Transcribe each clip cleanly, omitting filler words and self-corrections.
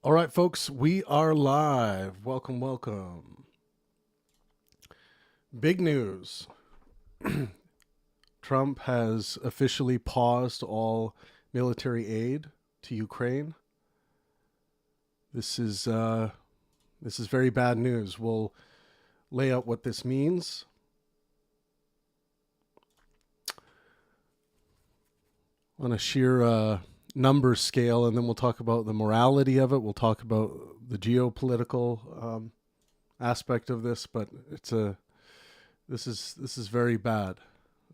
All right, folks, we are live. Welcome, welcome. Big news. Trump has officially paused all military aid to Ukraine. This is very bad news. We'll lay out what this means. On a sheer number scale, and then we'll talk about the morality of it. We'll talk about the geopolitical aspect of this, but this is very bad,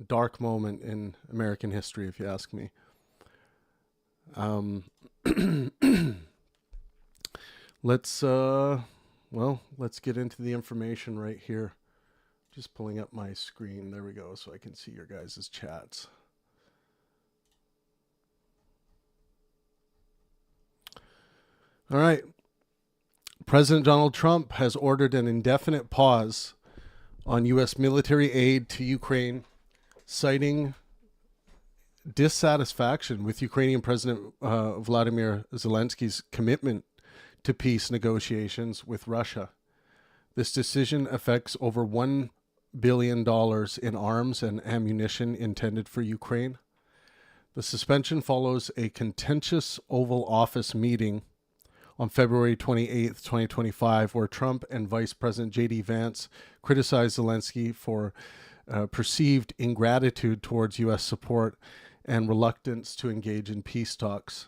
dark moment in American history, if you ask me. Let's get into the information right here. Just pulling up my screen. There we go, so I can see your guys' chats. All right. President Donald Trump has ordered an indefinite pause on U.S. military aid to Ukraine, citing dissatisfaction with Ukrainian President Vladimir Zelensky's commitment to peace negotiations with Russia. This decision affects over $1 billion in arms and ammunition intended for Ukraine. The suspension follows a contentious Oval Office meeting on February 28th, 2025, where Trump and Vice President J.D. Vance criticized Zelensky for perceived ingratitude towards U.S. support and reluctance to engage in peace talks.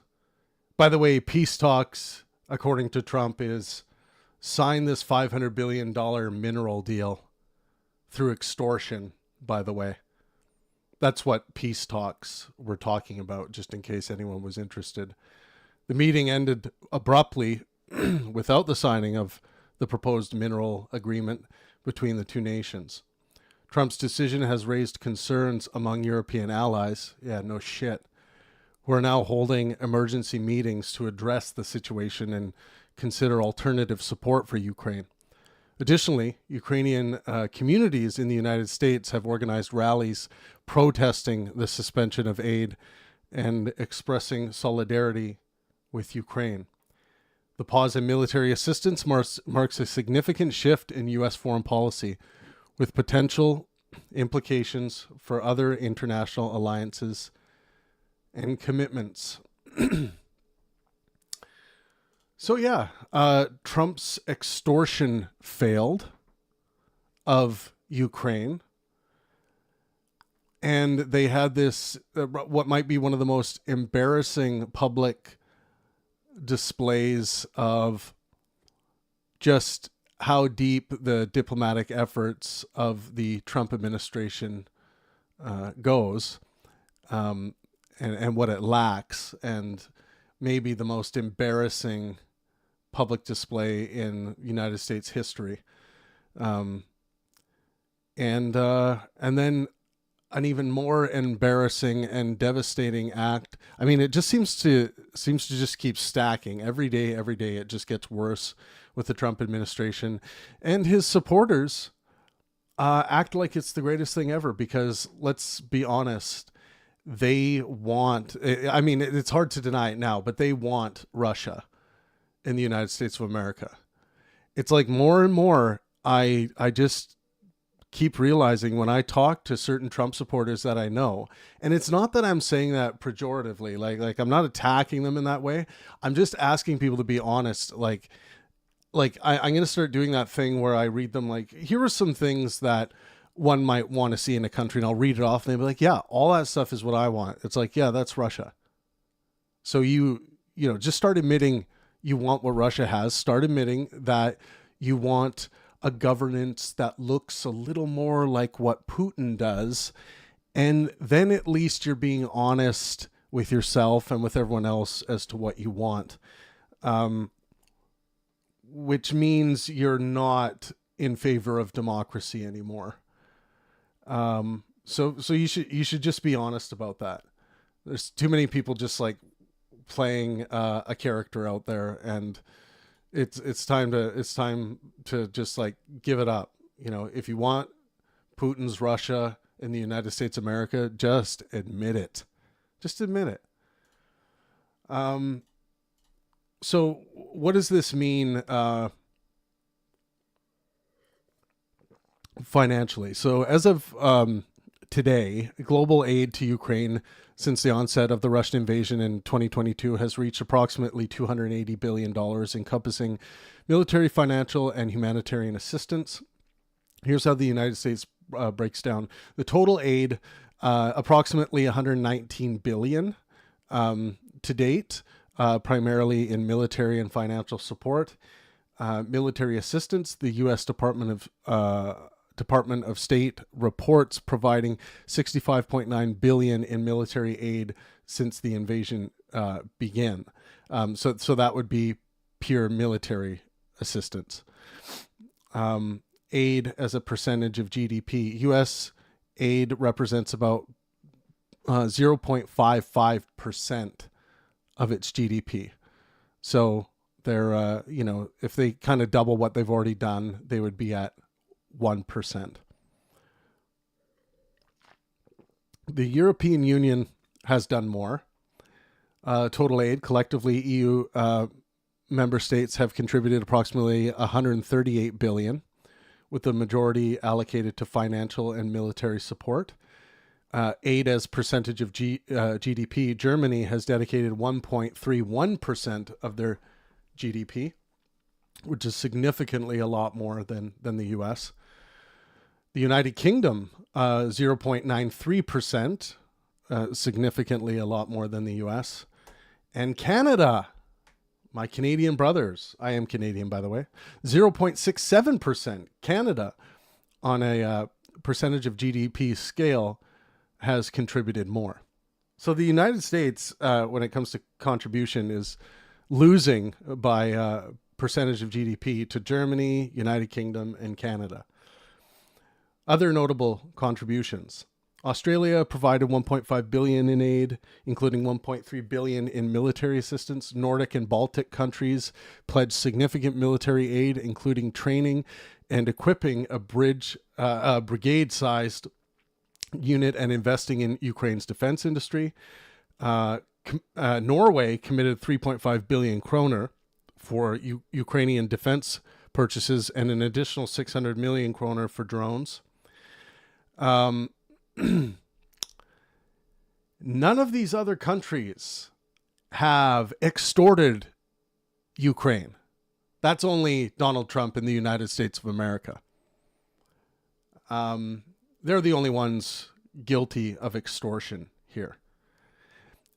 By the way, peace talks, according to Trump, is sign this $500 billion mineral deal through extortion, by the way. That's what peace talks we're talking about, just in case anyone was interested. The meeting ended abruptly without the signing of the proposed mineral agreement between the two nations. Trump's decision has raised concerns among European allies, yeah, no shit, who are now holding emergency meetings to address the situation and consider alternative support for Ukraine. Additionally, Ukrainian communities in the United States have organized rallies protesting the suspension of aid and expressing solidarity with Ukraine. The pause in military assistance marks a significant shift in U.S. foreign policy, with potential implications for other international alliances and commitments. So yeah, Trump's extortion failed of Ukraine. And they had this, what might be one of the most embarrassing public displays of just how deep the diplomatic efforts of the Trump administration goes, and what it lacks, and maybe the most embarrassing public display in United States history. And then an even more embarrassing and devastating act. I mean, it just seems to just keep stacking every day. Every day, it just gets worse with the Trump administration, and his supporters act like it's the greatest thing ever. Because let's be honest, they want. I mean, it's hard to deny it now, but they want Russia in the United States of America. It's like more and more. I just keep realizing when I talk to certain Trump supporters that I know, and it's not that I'm saying that pejoratively, like I'm not attacking them in that way. I'm just asking people to be honest. I'm going to start doing that thing where I read them like, here are some things that one might want to see in a country, and I'll read it off, and they'll be like, yeah, all that stuff is what I want. It's like, yeah, that's Russia. So you just start admitting you want what Russia has. Start admitting that you want a governance that looks a little more like what Putin does. And then at least you're being honest with yourself and with everyone else as to what you want. Which means you're not in favor of democracy anymore. So you should just be honest about that. There's too many people just like playing a character out there, and it's time to just like give it up. If you want Putin's Russia in the United States of America, just admit it. Just admit it. So what does this mean financially? So as of today, global aid to Ukraine since the onset of the Russian invasion in 2022 has reached approximately $280 billion, encompassing military, financial, and humanitarian assistance. Here's how the United States breaks down the total aid: approximately 119 billion to date, primarily in military and financial support. Military assistance: the U.S. Department of State reports providing 65.9 billion in military aid since the invasion began. So that would be pure military assistance. Aid as a percentage of GDP. U.S. aid represents about 0.55% of its GDP. So they're, if they kind of double what they've already done, they would be at 1%. The European Union has done more. Total aid, collectively, EU member states have contributed approximately 138 billion, with the majority allocated to financial and military support. Aid as percentage of GDP, Germany has dedicated 1.31% of their GDP, which is significantly a lot more than the U.S. The United Kingdom, 0.93%, significantly a lot more than the U.S. And Canada, my Canadian brothers, I am Canadian, by the way, 0.67%. Canada, on a percentage of GDP scale, has contributed more. So the United States, when it comes to contribution, is losing by percentage of GDP to Germany, United Kingdom, and Canada. Other notable contributions: Australia provided 1.5 billion in aid, including 1.3 billion in military assistance. Nordic and Baltic countries pledged significant military aid, including training and equipping a brigade-sized unit and investing in Ukraine's defense industry. Norway committed 3.5 billion kroner for Ukrainian defense purchases and an additional 600 million kroner for drones. None of these other countries have extorted Ukraine. That's only Donald Trump in the United States of America. They're the only ones guilty of extortion here.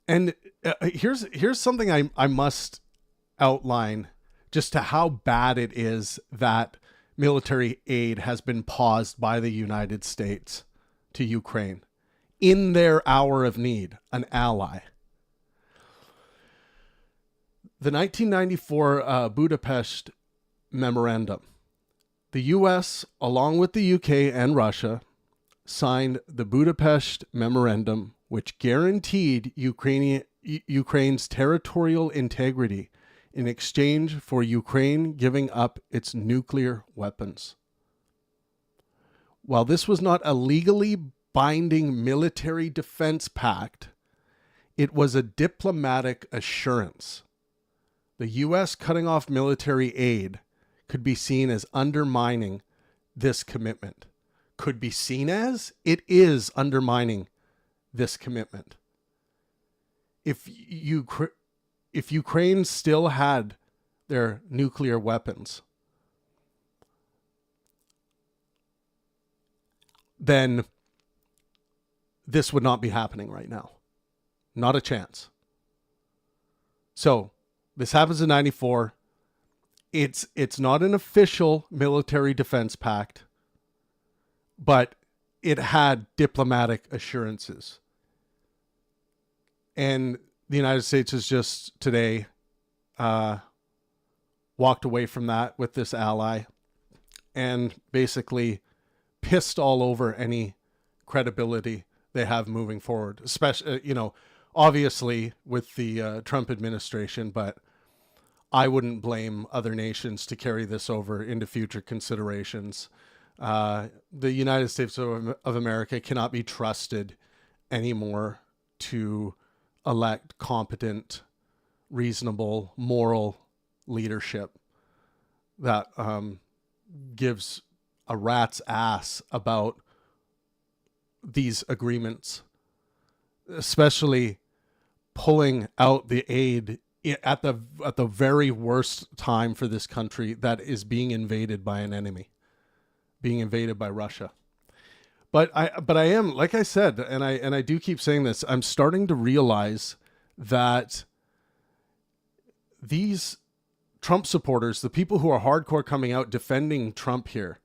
And here's something I must outline just to how bad it is that military aid has been paused by the United States to Ukraine in their hour of need, an ally. The 1994 Budapest memorandum. The U.S., along with the U.K. and Russia, signed the Budapest memorandum, which guaranteed Ukraine's territorial integrity in exchange for Ukraine giving up its nuclear weapons. While this was not a legally binding military defense pact, it was a diplomatic assurance. The U.S. cutting off military aid could be seen as undermining this commitment. Could be seen as? It is undermining this commitment. If Ukraine still had their nuclear weapons, then this would not be happening right now. Not a chance. So this happens in 94. It's not an official military defense pact, but it had diplomatic assurances. And the United States has just today walked away from that with this ally and basically pissed all over any credibility they have moving forward, especially, obviously with the Trump administration, but I wouldn't blame other nations to carry this over into future considerations. The United States of America cannot be trusted anymore to elect competent reasonable, moral leadership that gives a rat's ass about these agreements, especially pulling out the aid at the very worst time for this country that is being invaded by an enemy, being invaded by Russia. But I am, like I said, and I do keep saying this, I'm starting to realize that these Trump supporters, the people who are hardcore coming out defending Trump here,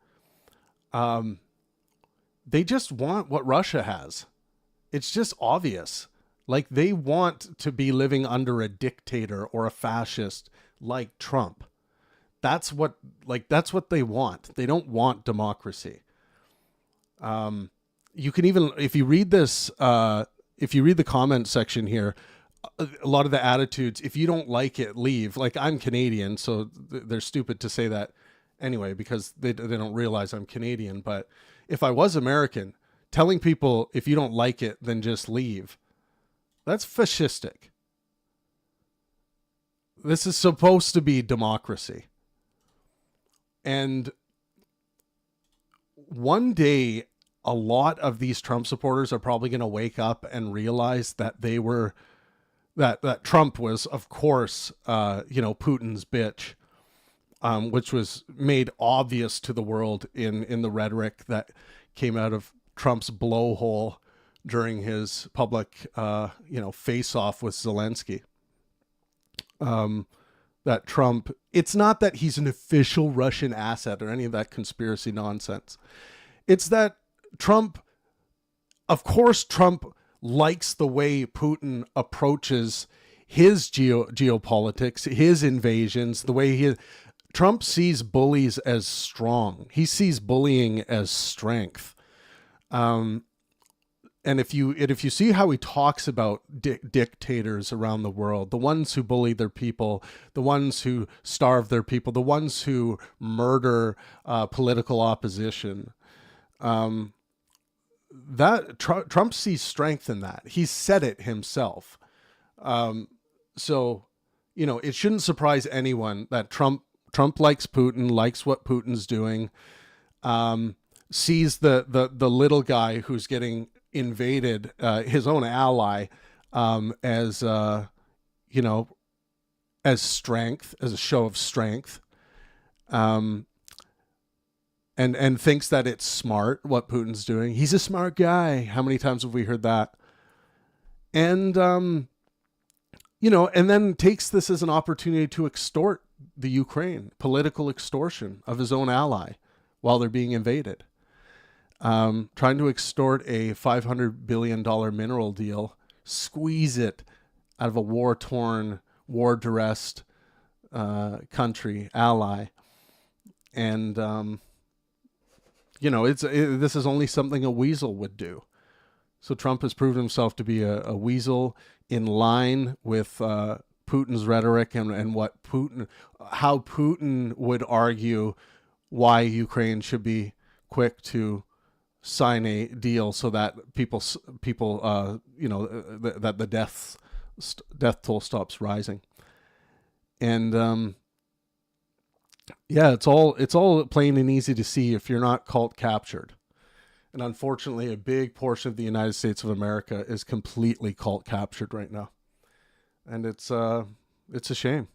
they just want what Russia has. It's just obvious. Like, they want to be living under a dictator or a fascist like Trump. That's what they want. They don't want democracy. You can even, if you read this, if you read the comment section here, a lot of the attitudes, if you don't like it, leave. Like, I'm Canadian, so they're stupid to say that anyway, because they don't realize I'm Canadian. But if I was American, telling people, if you don't like it, then just leave, that's fascistic. This is supposed to be democracy. And one day, a lot of these Trump supporters are probably going to wake up and realize that that Trump was, of course, Putin's bitch, which was made obvious to the world in the rhetoric that came out of Trump's blowhole during his public, face-off with Zelensky. That Trump, it's not that he's an official Russian asset or any of that conspiracy nonsense. It's that Trump, of course, Trump likes the way Putin approaches his geopolitics, his invasions, the way Trump sees bullies as strong. He sees bullying as strength. And if you see how he talks about dictators around the world, the ones who bully their people, the ones who starve their people, the ones who murder political opposition, that Trump sees strength in that. He said it himself. So, it shouldn't surprise anyone that Trump likes Putin, likes what Putin's doing, sees the little guy who's getting invaded, his own ally, as strength, as a show of strength, and thinks that it's smart what Putin's doing. He's a smart guy. How many times have we heard that? And and then takes this as an opportunity to extort the Ukraine, political extortion of his own ally while they're being invaded. Trying to extort a $500 billion mineral deal, squeeze it out of a war-torn, war-duressed country, ally. And, this is only something a weasel would do. So Trump has proven himself to be a weasel in line with Putin's rhetoric and how Putin would argue why Ukraine should be quick to sign a deal so that that the death toll stops rising. And it's all plain and easy to see if you're not cult captured. And unfortunately, a big portion of the United States of America is completely cult captured right now. And it's a shame.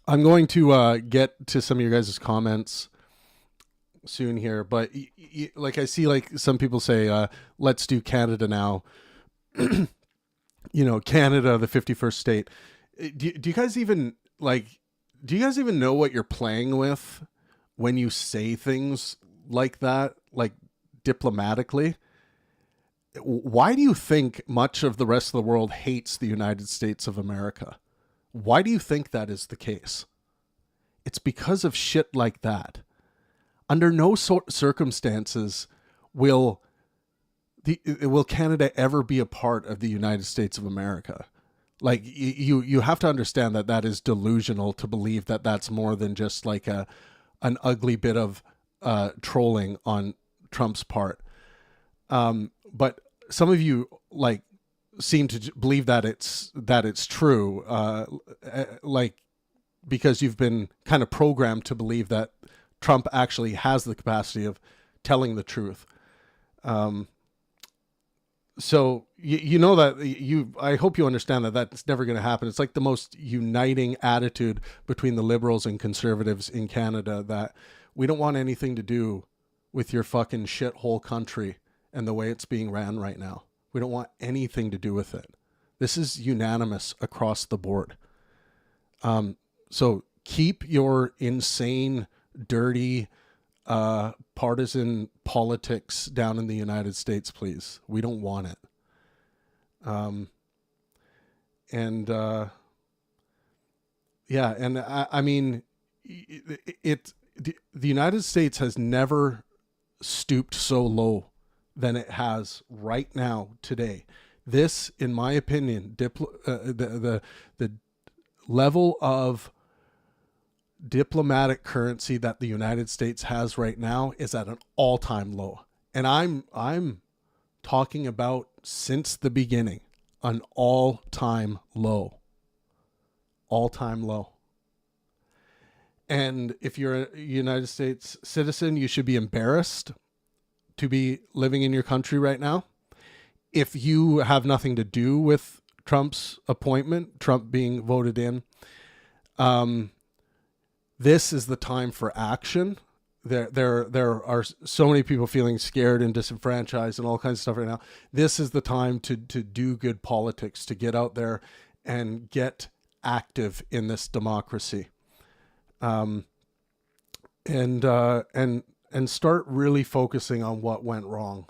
I'm going to get to some of your guys' comments soon here, but like I see, like some people say, let's do Canada now. Canada, the 51st state. Do you guys even know what you're playing with when you say things like that, like diplomatically? Why do you think much of the rest of the world hates the United States of America? Why do you think that is the case? It's because of shit like that. Under no circumstances will Canada ever be a part of the United States of America. Like, you have to understand that is delusional to believe that that's more than just like an ugly bit of trolling on Trump's part. But some of you, like, seem to believe that it's true, like, because you've been kind of programmed to believe that Trump actually has the capacity of telling the truth. So you know that I hope you understand that that's never going to happen. It's like the most uniting attitude between the liberals and conservatives in Canada, that we don't want anything to do with your fucking shithole country and the way it's being ran right now. We don't want anything to do with it. This is unanimous across the board. So keep your insane, dirty, partisan politics down in the United States, please. We don't want it. Yeah, and I mean, the United States has never stooped so low than it has right now today. This, in my opinion, the level of diplomatic currency that the United States has right now is at an all-time low. And I'm talking about since the beginning, an all-time low. All-time low. And if you're a United States citizen, you should be embarrassed to be living in your country right now. If you have nothing to do with Trump's appointment, Trump being voted in, this is the time for action. There are so many people feeling scared and disenfranchised and all kinds of stuff right now. This is the time to do good politics, to get out there and get active in this democracy. And start really focusing on what went wrong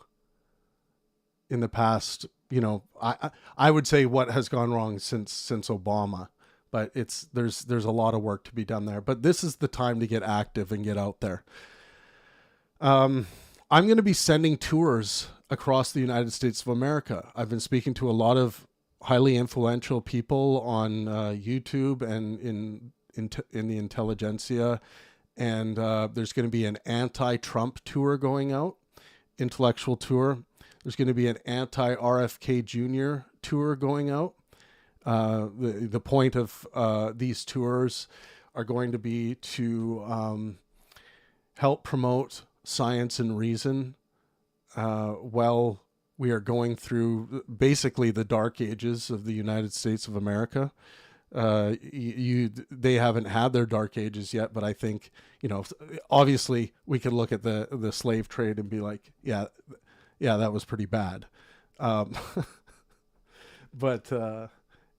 in the past. You know, I would say what has gone wrong since Obama, but there's a lot of work to be done there. But this is the time to get active and get out there. I'm going to be sending tours across the United States of America. I've been speaking to a lot of highly influential people on YouTube and in the intelligentsia, and there's going to be an anti-Trump tour going out, intellectual tour. There's going to be an anti-RFK Jr. tour going out. The point of these tours are going to be to help promote science and reason while we are going through basically the dark ages of the United States of America. They haven't had their dark ages yet, but I think, you know, obviously we could look at the slave trade and be like, yeah, that was pretty bad. But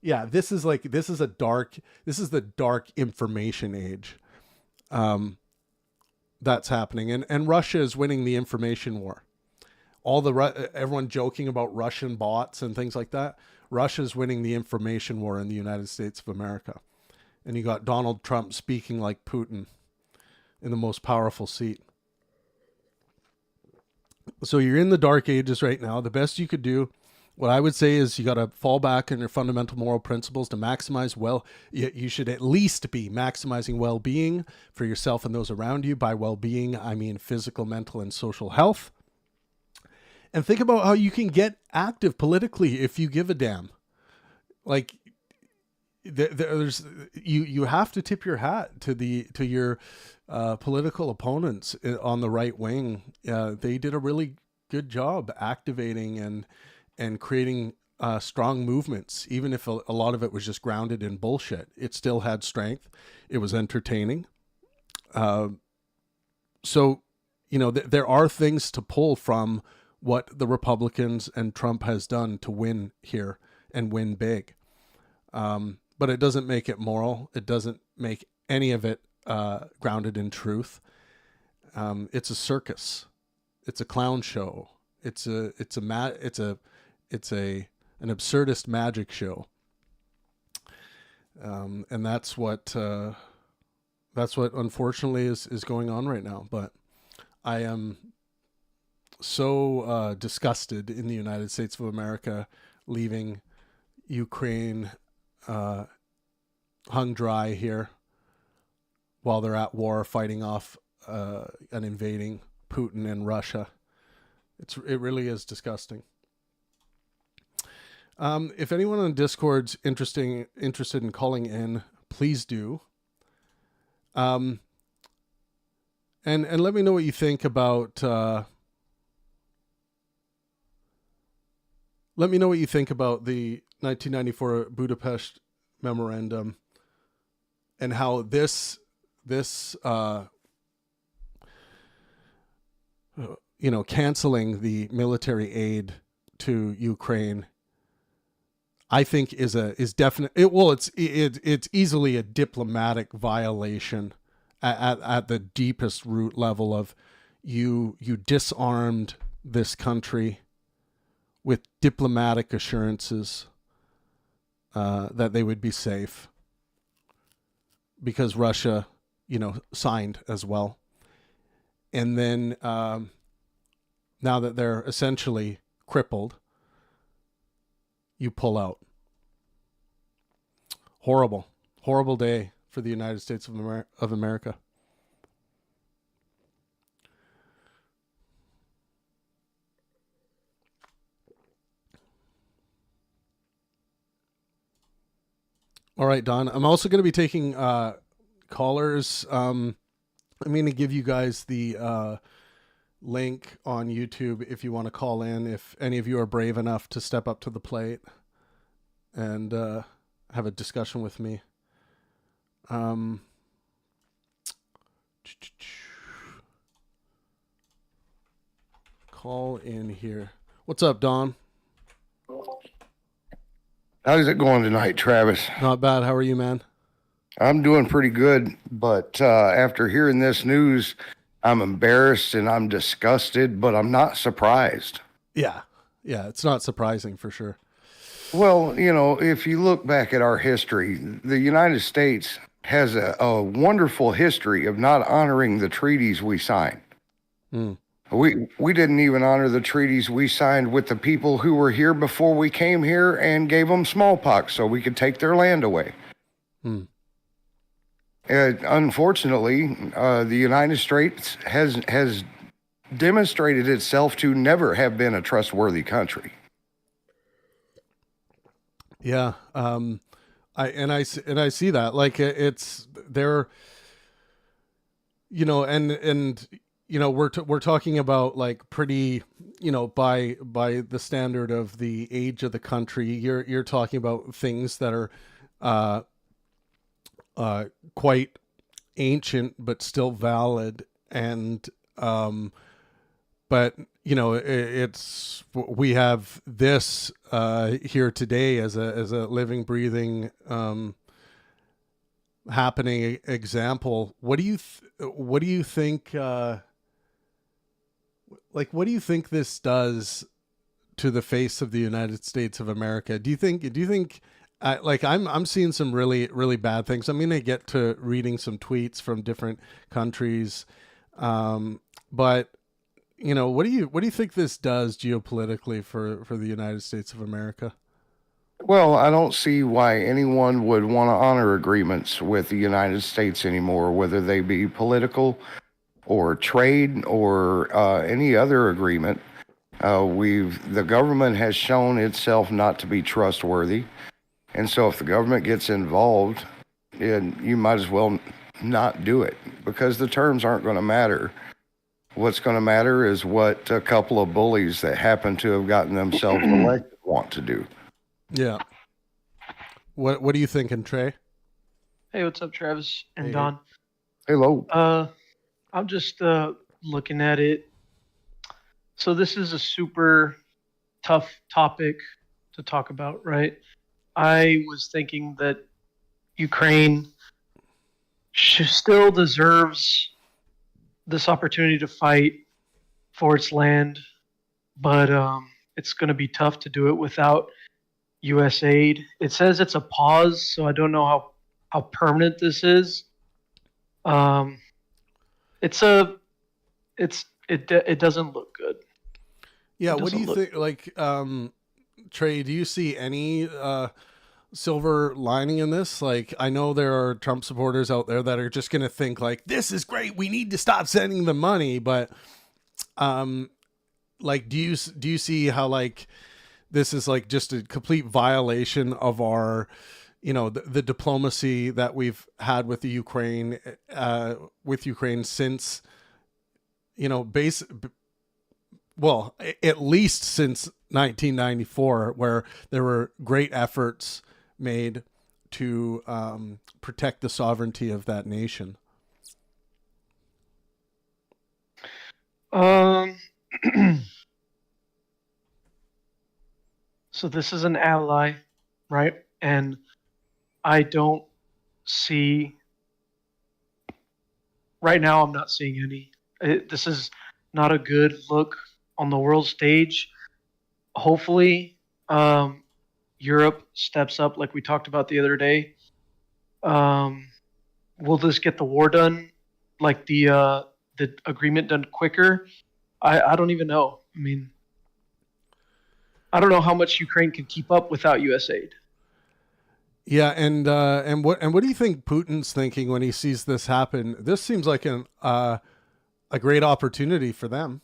yeah, this is the dark information age. That's happening. And Russia is winning the information war. Everyone joking about Russian bots and things like that. Russia's winning the information war in the United States of America. And you got Donald Trump speaking like Putin in the most powerful seat. So you're in the dark ages right now. The best you could do, what I would say, is you got to fall back on your fundamental moral principles to maximize you should at least be maximizing well-being for yourself and those around you. By well-being, I mean physical, mental, and social health. And think about how you can get active politically if you give a damn. Like, you have to tip your hat to your political opponents on the right wing. They did a really good job activating and creating strong movements, even if a lot of it was just grounded in bullshit. It still had strength. It was entertaining. So, you know, there are things to pull from what the Republicans and Trump has done to win here and win big. But it doesn't make it moral. It doesn't make any of it grounded in truth. It's a circus. It's a clown show. It's an absurdist magic show. And that's what unfortunately is going on right now. But I am so disgusted in the United States of America leaving Ukraine hung dry here while they're at war fighting off and invading Putin and Russia. It really is disgusting. If anyone on Discord's interested in calling in, please do. And let me know what you think about. Let me know what you think about the 1994 Budapest memorandum and how this canceling the military aid to Ukraine, I think is definitely it's easily a diplomatic violation at the deepest root level of you disarmed this country with diplomatic assurances that they would be safe because Russia, signed as well. And then now that they're essentially crippled, you pull out. Horrible, horrible day for the United States of America. All right, Don. I'm also going to be taking callers. I'm going to give you guys the link on YouTube if you want to call in, if any of you are brave enough to step up to the plate and have a discussion with me. Call in here. What's up, Don? How's it going tonight, Travis? Not bad. How are you, man? I'm doing pretty good, but after hearing this news, I'm embarrassed and I'm disgusted, but I'm not surprised. Yeah, it's not surprising for sure. Well, if you look back at our history, the United States has a wonderful history of not honoring the treaties we signed. We didn't even honor the treaties we signed with the people who were here before we came here and gave them smallpox so we could take their land away. Unfortunately, the United States has demonstrated itself to never have been a trustworthy country. Yeah, I see that. Like it's there, we're talking about like pretty, by the standard of the age of the country, you're talking about things that are quite ancient but still valid, and but we have this here today as a living, breathing, happening example. What do you think? What do you think this does to the face of the United States of America? Do you think? I'm seeing some really, really bad things. I'm going to get to reading some tweets from different countries, but what do you think this does geopolitically for the United States of America? Well, I don't see why anyone would want to honor agreements with the United States anymore, whether they be political or trade or any other agreement. The government has shown itself not to be trustworthy. And so if the government gets involved, you might as well not do it because the terms aren't going to matter. What's going to matter is what a couple of bullies that happen to have gotten themselves elected want to do. Yeah. What are you thinking, Trey? Hey, what's up, Travis and Don? Hello. I'm just looking at it. So this is a super tough topic to talk about, right? I was thinking that Ukraine still deserves this opportunity to fight for its land, but it's going to be tough to do it without U.S. aid. It says it's a pause, so I don't know how permanent this is. It doesn't look good. Yeah, what do you think? Like, Trey, do you see any silver lining in this? Like, I know there are Trump supporters out there that are just going to think like, this is great, we need to stop sending the money. But, like, do you see how like this is like just a complete violation of our, the diplomacy that we've had with the Ukraine, since, at least since 1994, where there were great efforts made to protect the sovereignty of that nation. So this is an ally, right? And I don't see, right now, I'm not seeing any. This is not a good look on the world stage. Hopefully, Europe steps up like we talked about the other day. Will this get the war done, like the agreement done quicker? I don't even know. I mean, I don't know how much Ukraine can keep up without U.S. aid. Yeah, and what do you think Putin's thinking when he sees this happen? This seems like a great opportunity for them,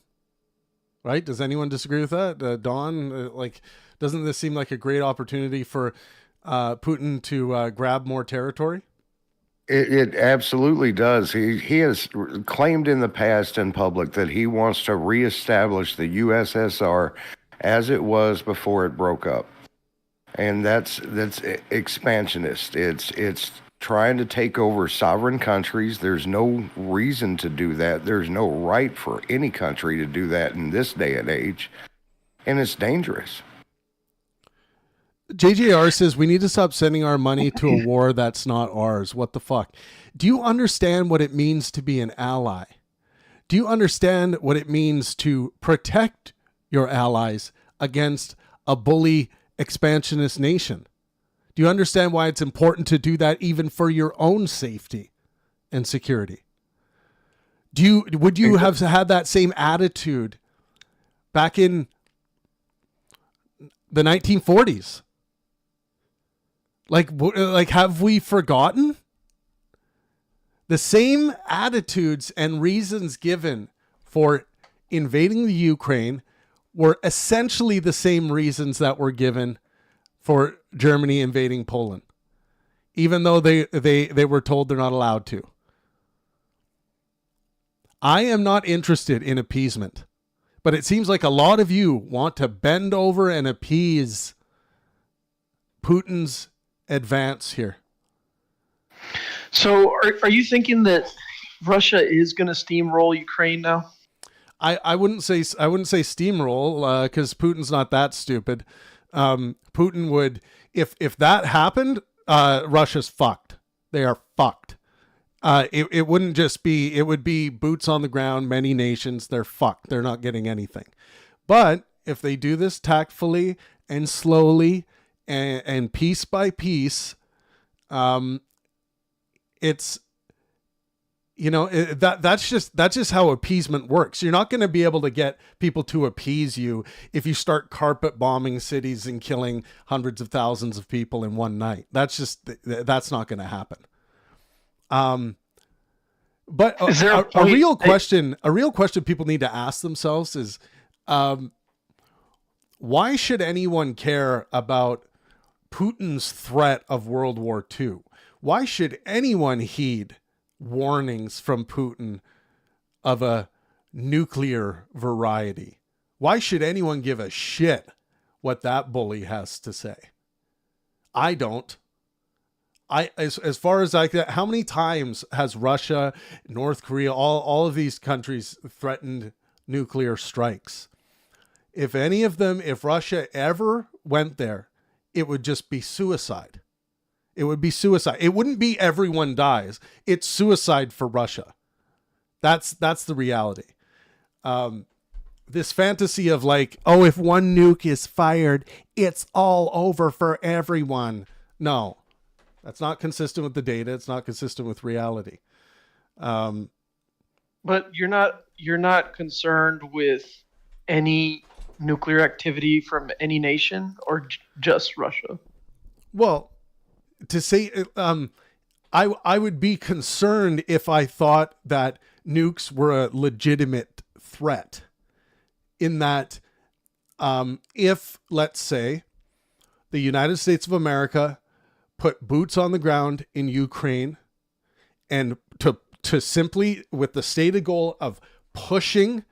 right? Does anyone disagree with that? Don, doesn't this seem like a great opportunity for Putin to grab more territory? It absolutely does. He has claimed in the past in public that he wants to reestablish the USSR as it was before it broke up. And that's expansionist. It's trying to take over sovereign countries. There's no reason to do that. There's no right for any country to do that in this day and age. And it's dangerous. JJR says we need to stop sending our money to a war that's not ours. What the fuck? Do you understand what it means to be an ally? Do you understand what it means to protect your allies against a bully expansionist nation? Do you understand why it's important to do that even for your own safety and security? Would you have had that same attitude back in the 1940s? Like have we forgotten? The same attitudes and reasons given for invading the Ukraine were essentially the same reasons that were given for Germany invading Poland, even though they were told they're not allowed to. I am not interested in appeasement, but it seems like a lot of you want to bend over and appease Putin's advance here. So are you thinking that Russia is going to steamroll Ukraine now? I wouldn't say steamroll because Putin's not that stupid. Putin would, if that happened, Russia's fucked. They are fucked. It wouldn't just be, it would be boots on the ground, many nations. They're fucked. They're not getting anything. But if they do this tactfully and slowly and piece by piece, it's, that's just how appeasement works. You're not going to be able to get people to appease you if you start carpet bombing cities and killing hundreds of thousands of people in one night. That's not going to happen. But a real question people need to ask themselves is, why should anyone care about Putin's threat of World War II? Why should anyone heed warnings from Putin of a nuclear variety? Why should anyone give a shit what that bully has to say? I don't. As far as how many times has Russia, North Korea, all of these countries threatened nuclear strikes? If Russia ever went there, it would just be suicide. It would be suicide. It wouldn't be everyone dies. It's suicide for Russia. That's the reality. This fantasy of if one nuke is fired, it's all over for everyone. No, that's not consistent with the data. It's not consistent with reality. But you're not concerned with any nuclear activity from any nation or just Russia? Well, to say, I would be concerned if I thought that nukes were a legitimate threat, in that if, let's say, the United States of America put boots on the ground in Ukraine and to simply, with the stated goal of pushing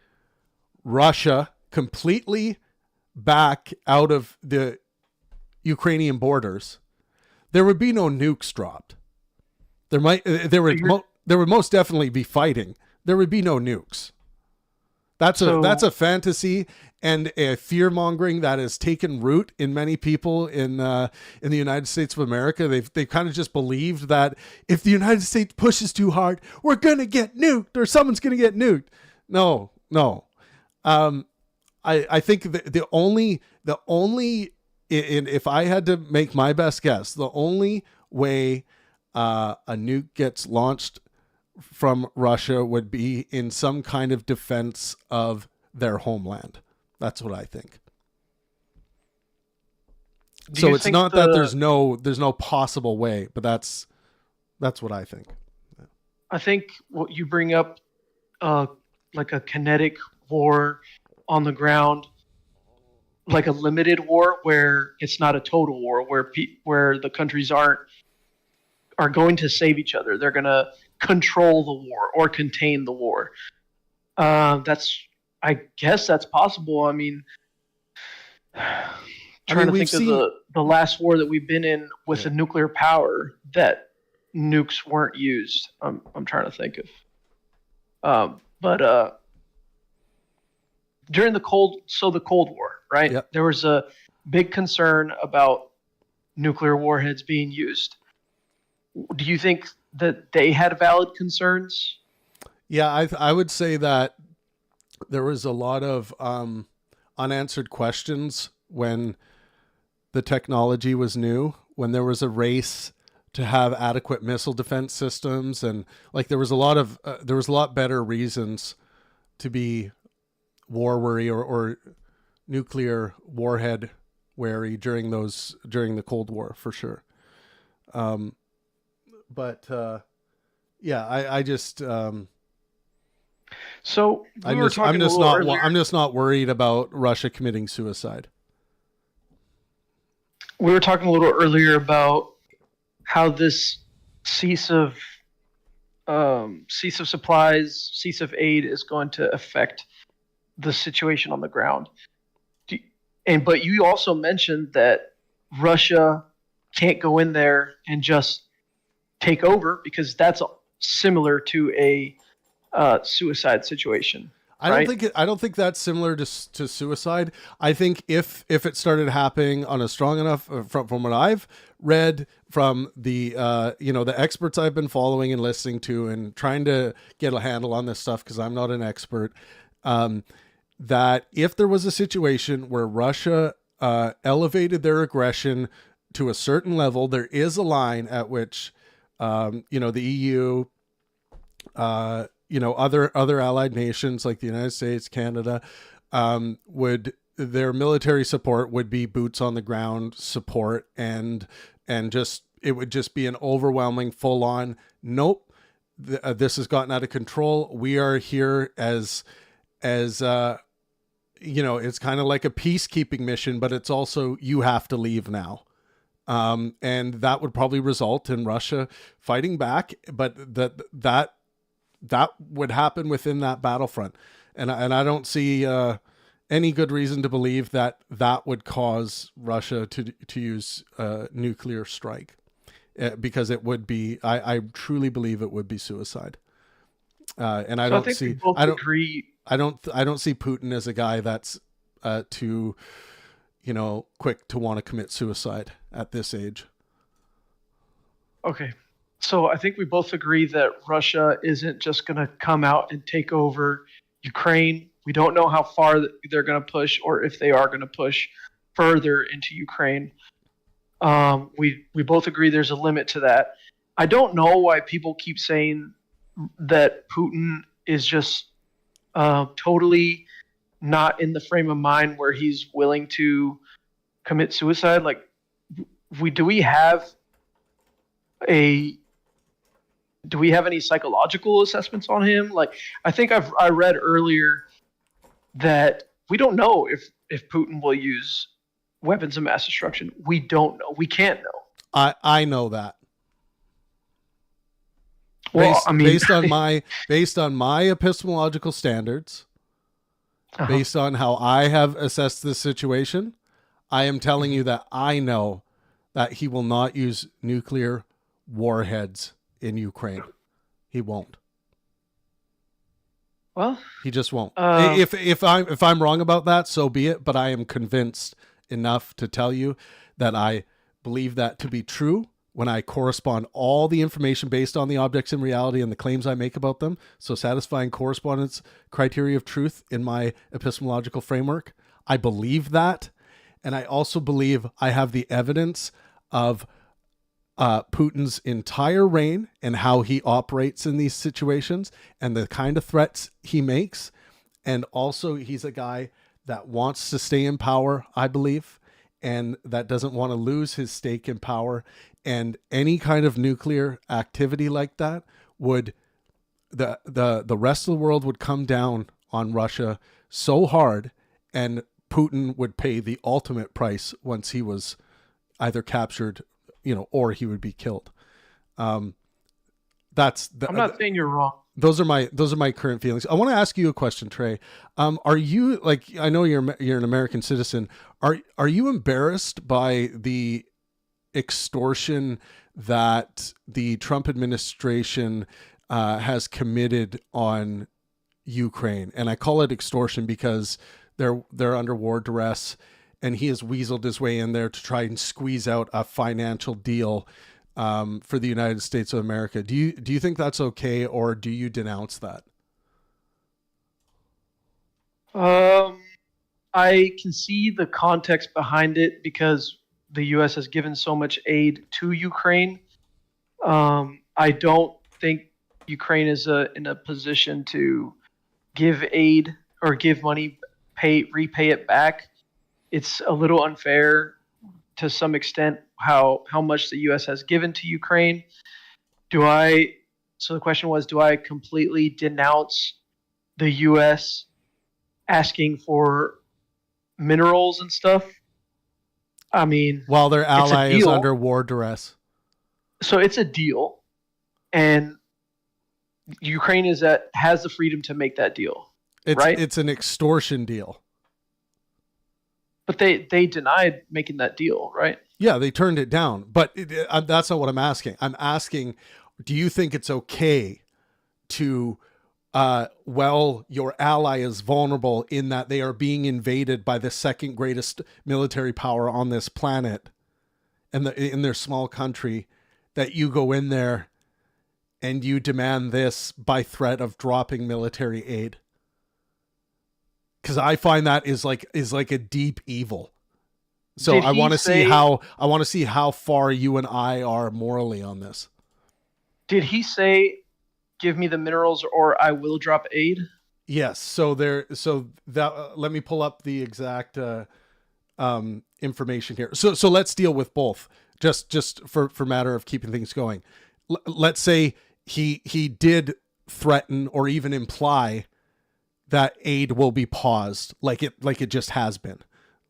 Russia completely back out of the Ukrainian borders, there would be no nukes dropped. There would most definitely be fighting. There would be no nukes. That's a fantasy and a fear mongering that has taken root in many people in the United States of America. They've kind of just believed that if the United States pushes too hard, we're gonna get nuked or someone's gonna get nuked. No. I think the only if I had to make my best guess, the only way a nuke gets launched from Russia would be in some kind of defense of their homeland. That's what I think. So it's not that there's no possible way, but that's what I think. I think what you bring up, like a kinetic war on the ground, like a limited war where it's not a total war, where the countries are going to save each other. They're going to control the war or contain the war. I guess that's possible. I mean, trying to think of the last war that we've been in with a nuclear power that nukes weren't used. I'm trying to think of, but during the Cold War, right? Yep. There was a big concern about nuclear warheads being used. Do you think that they had valid concerns? Yeah, I would say that there was a lot of unanswered questions when the technology was new, when there was a race to have adequate missile defense systems, and like there was a lot better reasons to be war worry or nuclear warhead wary during the Cold War, for sure. I just so I'm just not worried about Russia committing suicide. We were talking a little earlier about how this cease of supplies, cease of aid is going to affect the situation on the ground. But you also mentioned that Russia can't go in there and just take over, because that's similar to a suicide situation. I don't think that's similar to suicide. I think if it started happening on a strong enough from what I've read from the the experts I've been following and listening to and trying to get a handle on this stuff, because I'm not an expert, that if there was a situation where Russia elevated their aggression to a certain level, there is a line at which the EU, other allied nations like the United States, Canada, their military support would be boots on the ground support, and just it would just be an overwhelming full on, nope, this has gotten out of control. We are here as it's kind of like a peacekeeping mission, but it's also, you have to leave now. And that would probably result in Russia fighting back, but that would happen within that battlefront. And I don't see any good reason to believe that would cause Russia to use a nuclear strike, because it would be, I truly believe it would be suicide. And I don't see Putin as a guy that's too quick to want to commit suicide at this age. Okay. So I think we both agree that Russia isn't just going to come out and take over Ukraine. We don't know how far they're going to push, or if they are going to push further into Ukraine. We both agree there's a limit to that. I don't know why people keep saying that Putin is just totally not in the frame of mind where he's willing to commit suicide. Like, do we have any psychological assessments on him? Like, I think I read earlier that we don't know if Putin will use weapons of mass destruction. We don't know. We can't know. I know that. Well, I mean, based on my epistemological standards, uh-huh. based on how I have assessed this situation, I am telling you that I know that he will not use nuclear warheads in Ukraine. He won't. Well, he just won't. If I'm wrong about that, so be it. But I am convinced enough to tell you that I believe that to be true when I correspond all the information based on the objects in reality and the claims I make about them. So satisfying correspondence criteria of truth in my epistemological framework. I believe that. And I also believe I have the evidence of Putin's entire reign and how he operates in these situations and the kind of threats he makes. And also he's a guy that wants to stay in power, I believe, and that doesn't want to lose his stake in power. And any kind of nuclear activity like that would, the rest of the world would come down on Russia so hard, and Putin would pay the ultimate price once he was either captured, or he would be killed. I'm not saying you're wrong. Those are my current feelings. I want to ask you a question, Trey. Are you, like, I know you're an American citizen. Are you embarrassed by the extortion that the Trump administration has committed on Ukraine? And I call it extortion because they're under war duress, and he has weaseled his way in there to try and squeeze out a financial deal for the United States of America. Do you think that's okay, or do you denounce that? I can see the context behind it because the U.S. has given so much aid to Ukraine. I don't think Ukraine is in a position to give aid or give money, repay it back. It's a little unfair to some extent how much the U.S. has given to Ukraine. So the question was, do I completely denounce the U.S. asking for minerals and stuff? I mean, while their ally is under war duress. So it's a deal, and Ukraine has the freedom to make that deal. Right? It's an extortion deal. But they denied making that deal, right? Yeah, they turned it down. But that's not what I'm asking. I'm asking, do you think it's okay to, your ally is vulnerable in that they are being invaded by the second greatest military power on this planet, and in their small country, that you go in there and you demand this by threat of dropping military aid? Because I find that is like a deep evil. So I want to see how far you and I are morally on this. Did he say, "Give me the minerals, or I will drop aid"? Yes. So let me pull up the exact information here. So let's deal with both, just for matter of keeping things going. Let's say he did threaten or even imply that aid will be paused, like it just has been.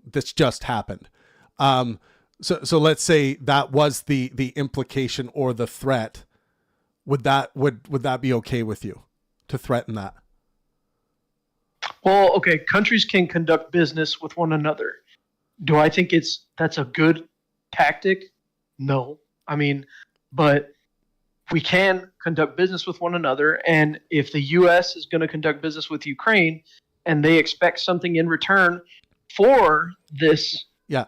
This just happened. So let's say that was the implication or the threat. Would that be okay with you to threaten that? Well, okay, countries can conduct business with one another. Do I think that's a good tactic? No. I mean, but we can conduct business with one another, and if the U.S. is going to conduct business with Ukraine and they expect something in return for this. Yeah.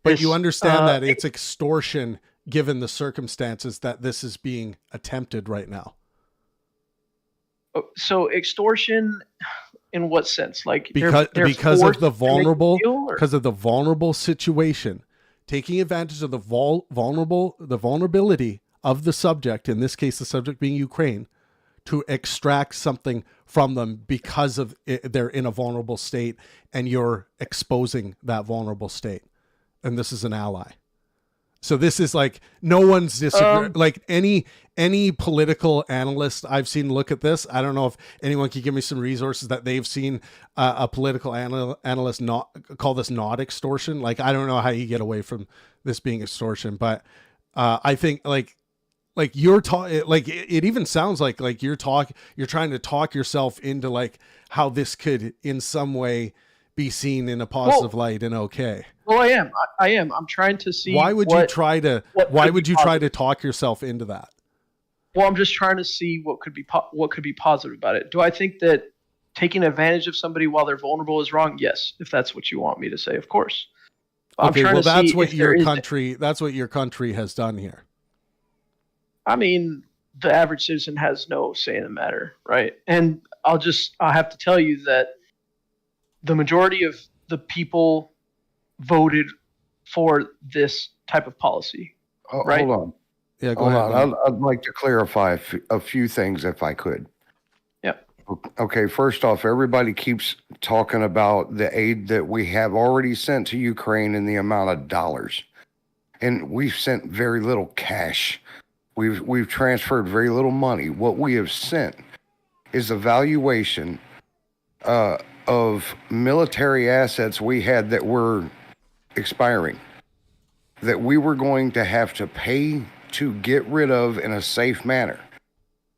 But you understand that it's extortion given the circumstances that this is being attempted right now. So extortion in what sense? Like because of the vulnerable situation, taking advantage of the vulnerability of the subject, in this case the subject being Ukraine, to extract something from them because of they're in a vulnerable state, and you're exposing that vulnerable state. And this is an ally. So this is like no one's disagreeing. Um, Like any political analyst I've seen look at this. I don't know if anyone can give me some resources that they've seen a political analyst not call this not extortion. Like I don't know how you get away from this being extortion, but I think like you're talking like it even sounds like you're trying to talk yourself into like how this could in some way be seen in a positive well, light and okay. well, I am. I am. I'm trying to see Why would you try to what why could be would you try to positive. talk yourself into that? Well, I'm just trying to see what could be positive about it. Do I think that taking advantage of somebody while they're vulnerable is wrong? Yes, if that's what you want me to say, of course. I'm Okay, trying well to see that's if there is. what your country has done here. I mean, the average citizen has no say in the matter, right? And I have to tell you that the majority of the people voted for this type of policy, right? Hold on. Yeah, go Hold ahead. on. Don. I'd like to clarify a few things if I could. Yeah. Okay, first off, everybody keeps talking about the aid that we have already sent to Ukraine and the amount of dollars. And we've sent very little cash. We've transferred very little money. What we have sent is a valuation of military assets we had that were expiring, that we were going to have to pay to get rid of in a safe manner.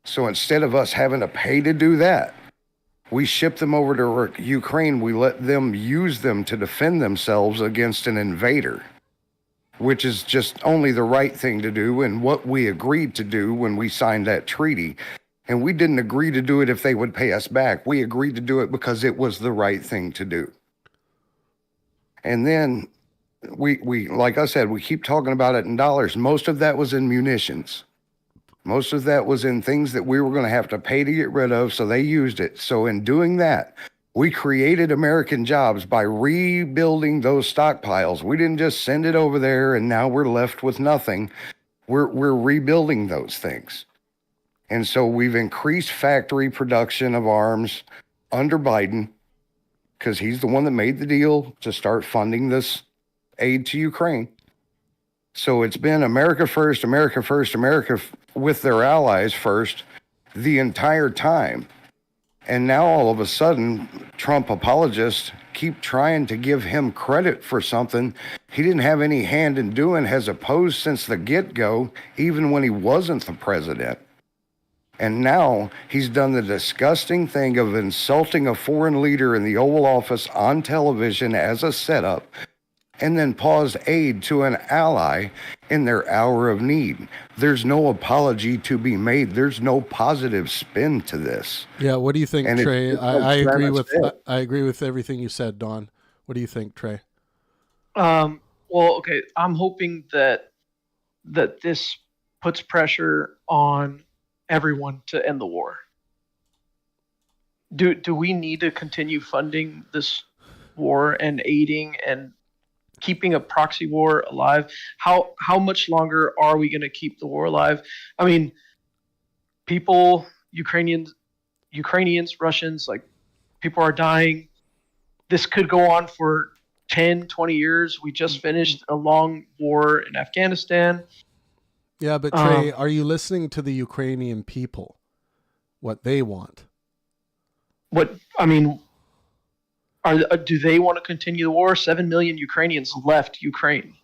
So instead of us having to pay to do that, we shipped them over to Ukraine. We let them use them to defend themselves against an invader, which is just only the right thing to do and what we agreed to do when we signed that treaty. And we didn't agree to do it if they would pay us back. We agreed to do it because it was the right thing to do. And then we like I said, we keep talking about it in dollars. Most of that was in munitions. Most of that was in things that we were going to have to pay to get rid of, so they used it. So in doing that, we created American jobs by rebuilding those stockpiles. We didn't just send it over there and now we're left with nothing. We're rebuilding those things. And so we've increased factory production of arms under Biden because he's the one that made the deal to start funding this aid to Ukraine. So it's been America first, America first, America with their allies first the entire time. And now all of a sudden, Trump apologists keep trying to give him credit for something he didn't have any hand in doing, has opposed since the get-go, even when he wasn't the president. And now he's done the disgusting thing of insulting a foreign leader in the Oval Office on television as a setup, and then paused aid to an ally in their hour of need. There's no apology to be made. There's no positive spin to this. Yeah, what do you think, And Trey? it's I agree Travis with said. I agree with everything you said, Don. What do you think, Trey? Well, okay. I'm hoping that this puts pressure on everyone to end the war. Do we need to continue funding this war and aiding and keeping a proxy war alive? How much longer are we going to keep the war alive? I mean, people, Ukrainians, Russians, like people are dying. This could go on for 10, 20 years. We just finished a long war in Afghanistan. Yeah, but Trey, are you listening to the Ukrainian people? What they want? What I mean, do they want to continue the war? 7 million Ukrainians left Ukraine.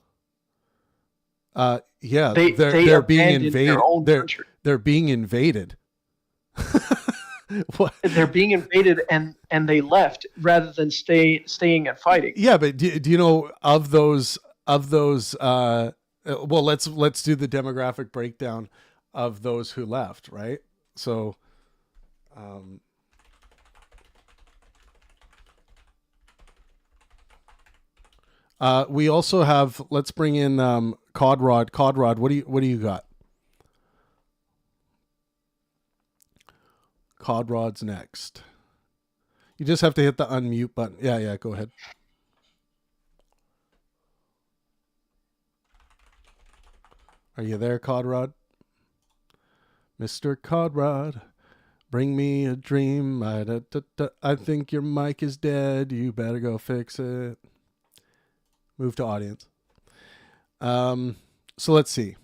Yeah, They they're being abandoned invaded. their own country. They're being invaded. What? They're being invaded and they left rather than staying and fighting. Yeah, but do you know of those well, let's do the demographic breakdown of those who left, right? So we also have, let's bring in Codrod. Codrod, what do you got? Codrod's next. You just have to hit the unmute button. Yeah, go ahead. Are you there, Codrod? Mr. Codrod, bring me a dream. I think your mic is dead. You better go fix it. Move to audience. So let's see.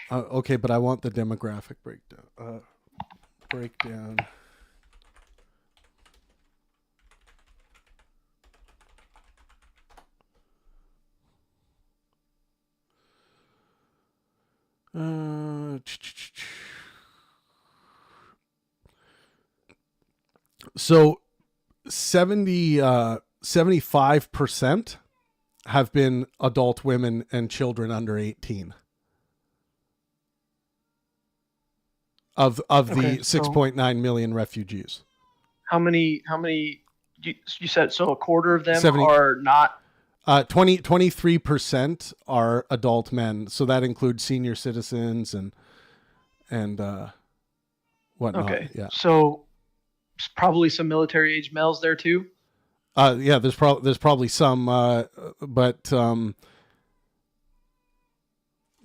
Okay, but I want the demographic breakdown. Breakdown. So 75% have been adult women and children under 18 of Okay, the so 6.9 million refugees. how many you said, so a quarter of them 70 are not 23% are adult men, so that includes senior citizens and whatnot. okay. Yeah. So probably some military age males there too. Yeah, there's probably some, but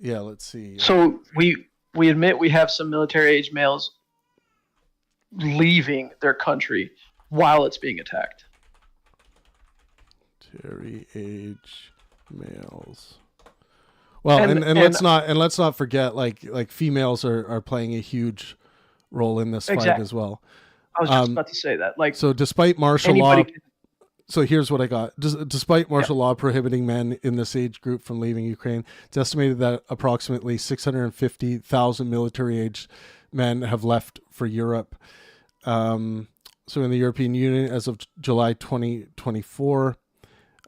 yeah, let's see. So we admit we have some military age males leaving their country while it's being attacked. Military age males. Well, And- and let's not forget like females are playing a huge role in this fight Exactly. as well. I was just about to say that. Like, So despite martial law, anybody can, so here's what I got. Despite martial law prohibiting men in this age group from leaving Ukraine, it's estimated that approximately 650,000 military-aged men have left for Europe. So in the European Union, as of July 2024,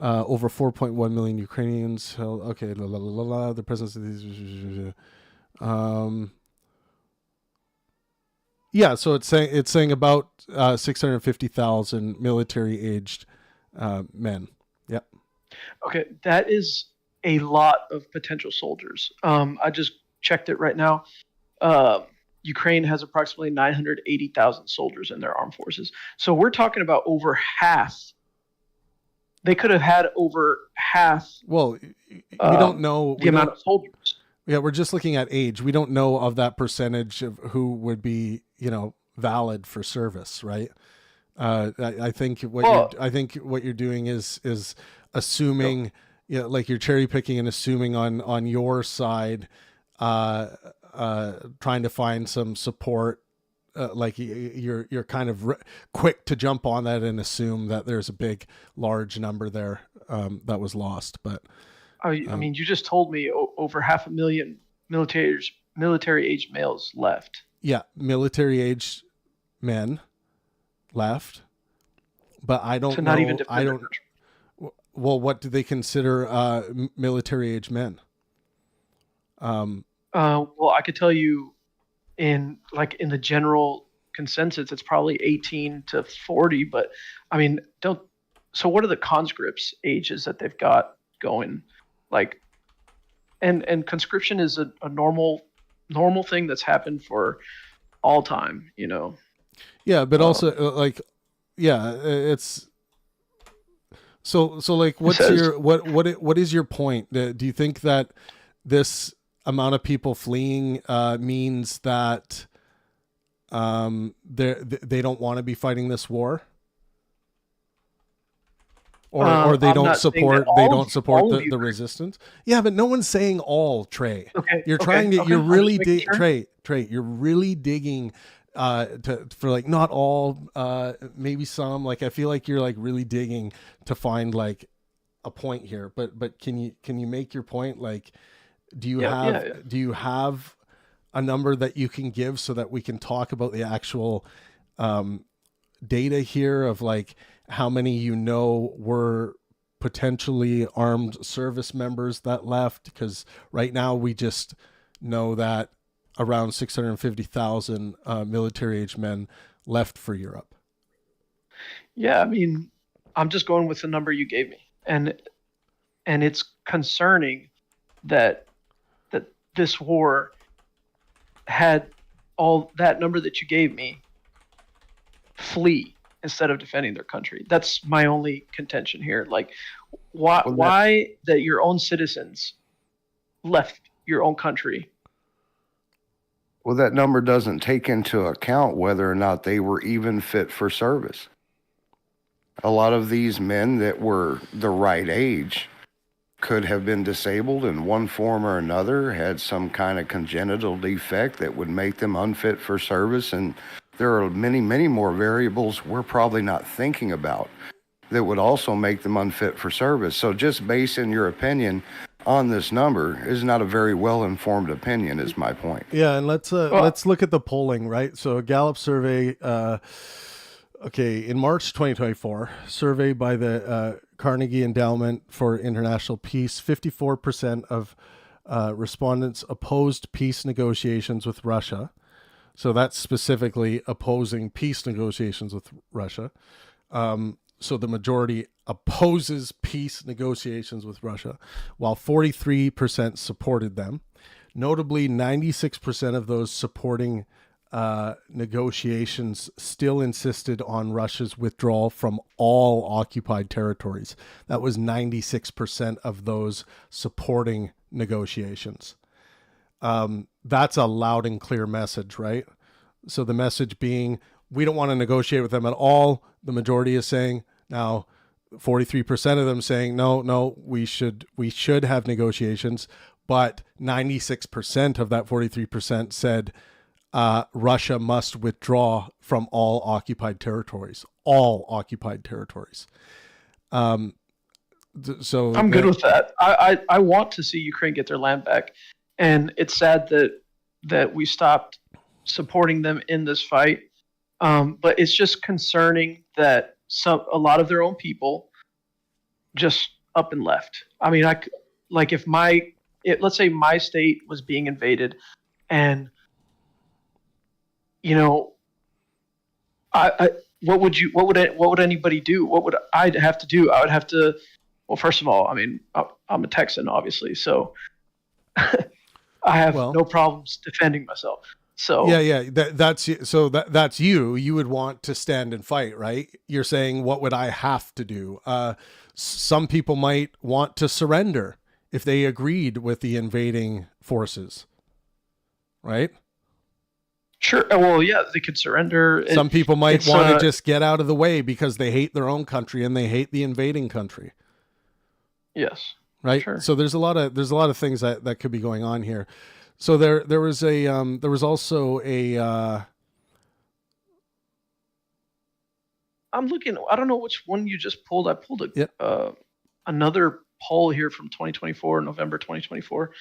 over 4.1 million Ukrainians held. Okay, the presence of these. Yeah, so it's saying about 650,000 military-aged men. Yep. okay, that is a lot of potential soldiers. I just checked it right now. Ukraine has approximately 980,000 soldiers in their armed forces. So we're talking about over half. They could have had over half Well, we don't know the amount of soldiers. Yeah, we're just looking at age. We don't know of that percentage of who would be, valid for service, right? I think what you're doing is assuming, like you're cherry picking and assuming on your side, trying to find some support. Like you're kind of quick to jump on that and assume that there's a large number there that was lost. But I mean, you just told me over 500,000 military-aged males left. Yeah, military-aged men left, but I don't So know. not even defend I their don't. country. Well, what do they consider military-aged men? Well, I could tell you, in the general consensus, it's probably 18 to 40. But I mean, so what are the conscripts ages that they've got going? Like, and conscription is a normal thing that's happened for all time, Yeah, but also it's so like what is your point? Do you think that this amount of people fleeing means that they don't want to be fighting this war? Or they don't support the resistance. Yeah, but no one's saying all, Trey. Okay. You're really you're really digging for like not all, maybe some. Like I feel like you're like really digging to find like a point here. But can you make your point? Like, do you have a number that you can give so that we can talk about the actual data here of like how many were potentially armed service members that left? Because right now we just know that around 650,000 military-aged men left for Europe. Yeah, I mean, I'm just going with the number you gave me, and it's concerning that this war had all that number that you gave me flee instead of defending their country. That's my only contention here. Like, why that your own citizens left your own country? Well, that number doesn't take into account whether or not they were even fit for service. A lot of these men that were the right age could have been disabled in one form or another, had some kind of congenital defect that would make them unfit for service. And there are many, many more variables we're probably not thinking about that would also make them unfit for service. So just basing your opinion on this number is not a very well-informed opinion, is my point. Yeah, and let's look at the polling, right? So a Gallup survey, in March 2024, survey by the Carnegie Endowment for International Peace, 54% of respondents opposed peace negotiations with Russia. So that's specifically opposing peace negotiations with Russia. So the majority opposes peace negotiations with Russia, while 43% supported them. Notably, 96% of those supporting negotiations still insisted on Russia's withdrawal from all occupied territories. That was 96% of those supporting negotiations. That's a loud and clear message, right? So the message being, we don't want to negotiate with them at all. The majority is saying. Now, 43% of them saying, no, we should have negotiations, but 96% of that 43% said Russia must withdraw from all occupied territories. All occupied territories. So I'm good with that. I want to see Ukraine get their land back, and it's sad that we stopped supporting them in this fight. But it's just concerning that a lot of their own people just up and left. I mean, let's say my state was being invaded, and what would anybody do? What would I have to do? I would have to. Well, first of all, I mean, I'm a Texan, obviously, so I have no problems defending myself. So that's you. You would want to stand and fight, right? You're saying, what would I have to do? Some people might want to surrender if they agreed with the invading forces, right? Sure. Well, yeah, they could surrender. Some people might want to just get out of the way because they hate their own country and they hate the invading country. Yes. Right. Sure. So there's a lot of things that could be going on here. So there was also a. I'm looking. I don't know which one you just pulled. I pulled another poll here from 2024, November 2024.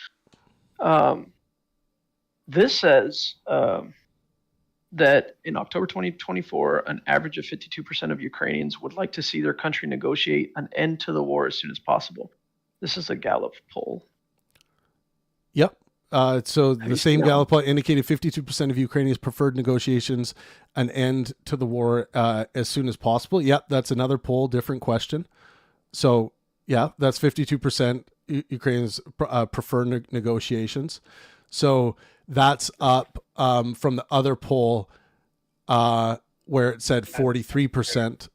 This says that in October 2024, an average of 52% of Ukrainians would like to see their country negotiate an end to the war as soon as possible. This is a Gallup poll. Yep. So the same Gallup poll indicated 52% of Ukrainians preferred negotiations, an end to the war as soon as possible. Yep, that's another poll, different question. So, yeah, that's 52% Ukrainians prefer negotiations. So that's up from the other poll where it said 43%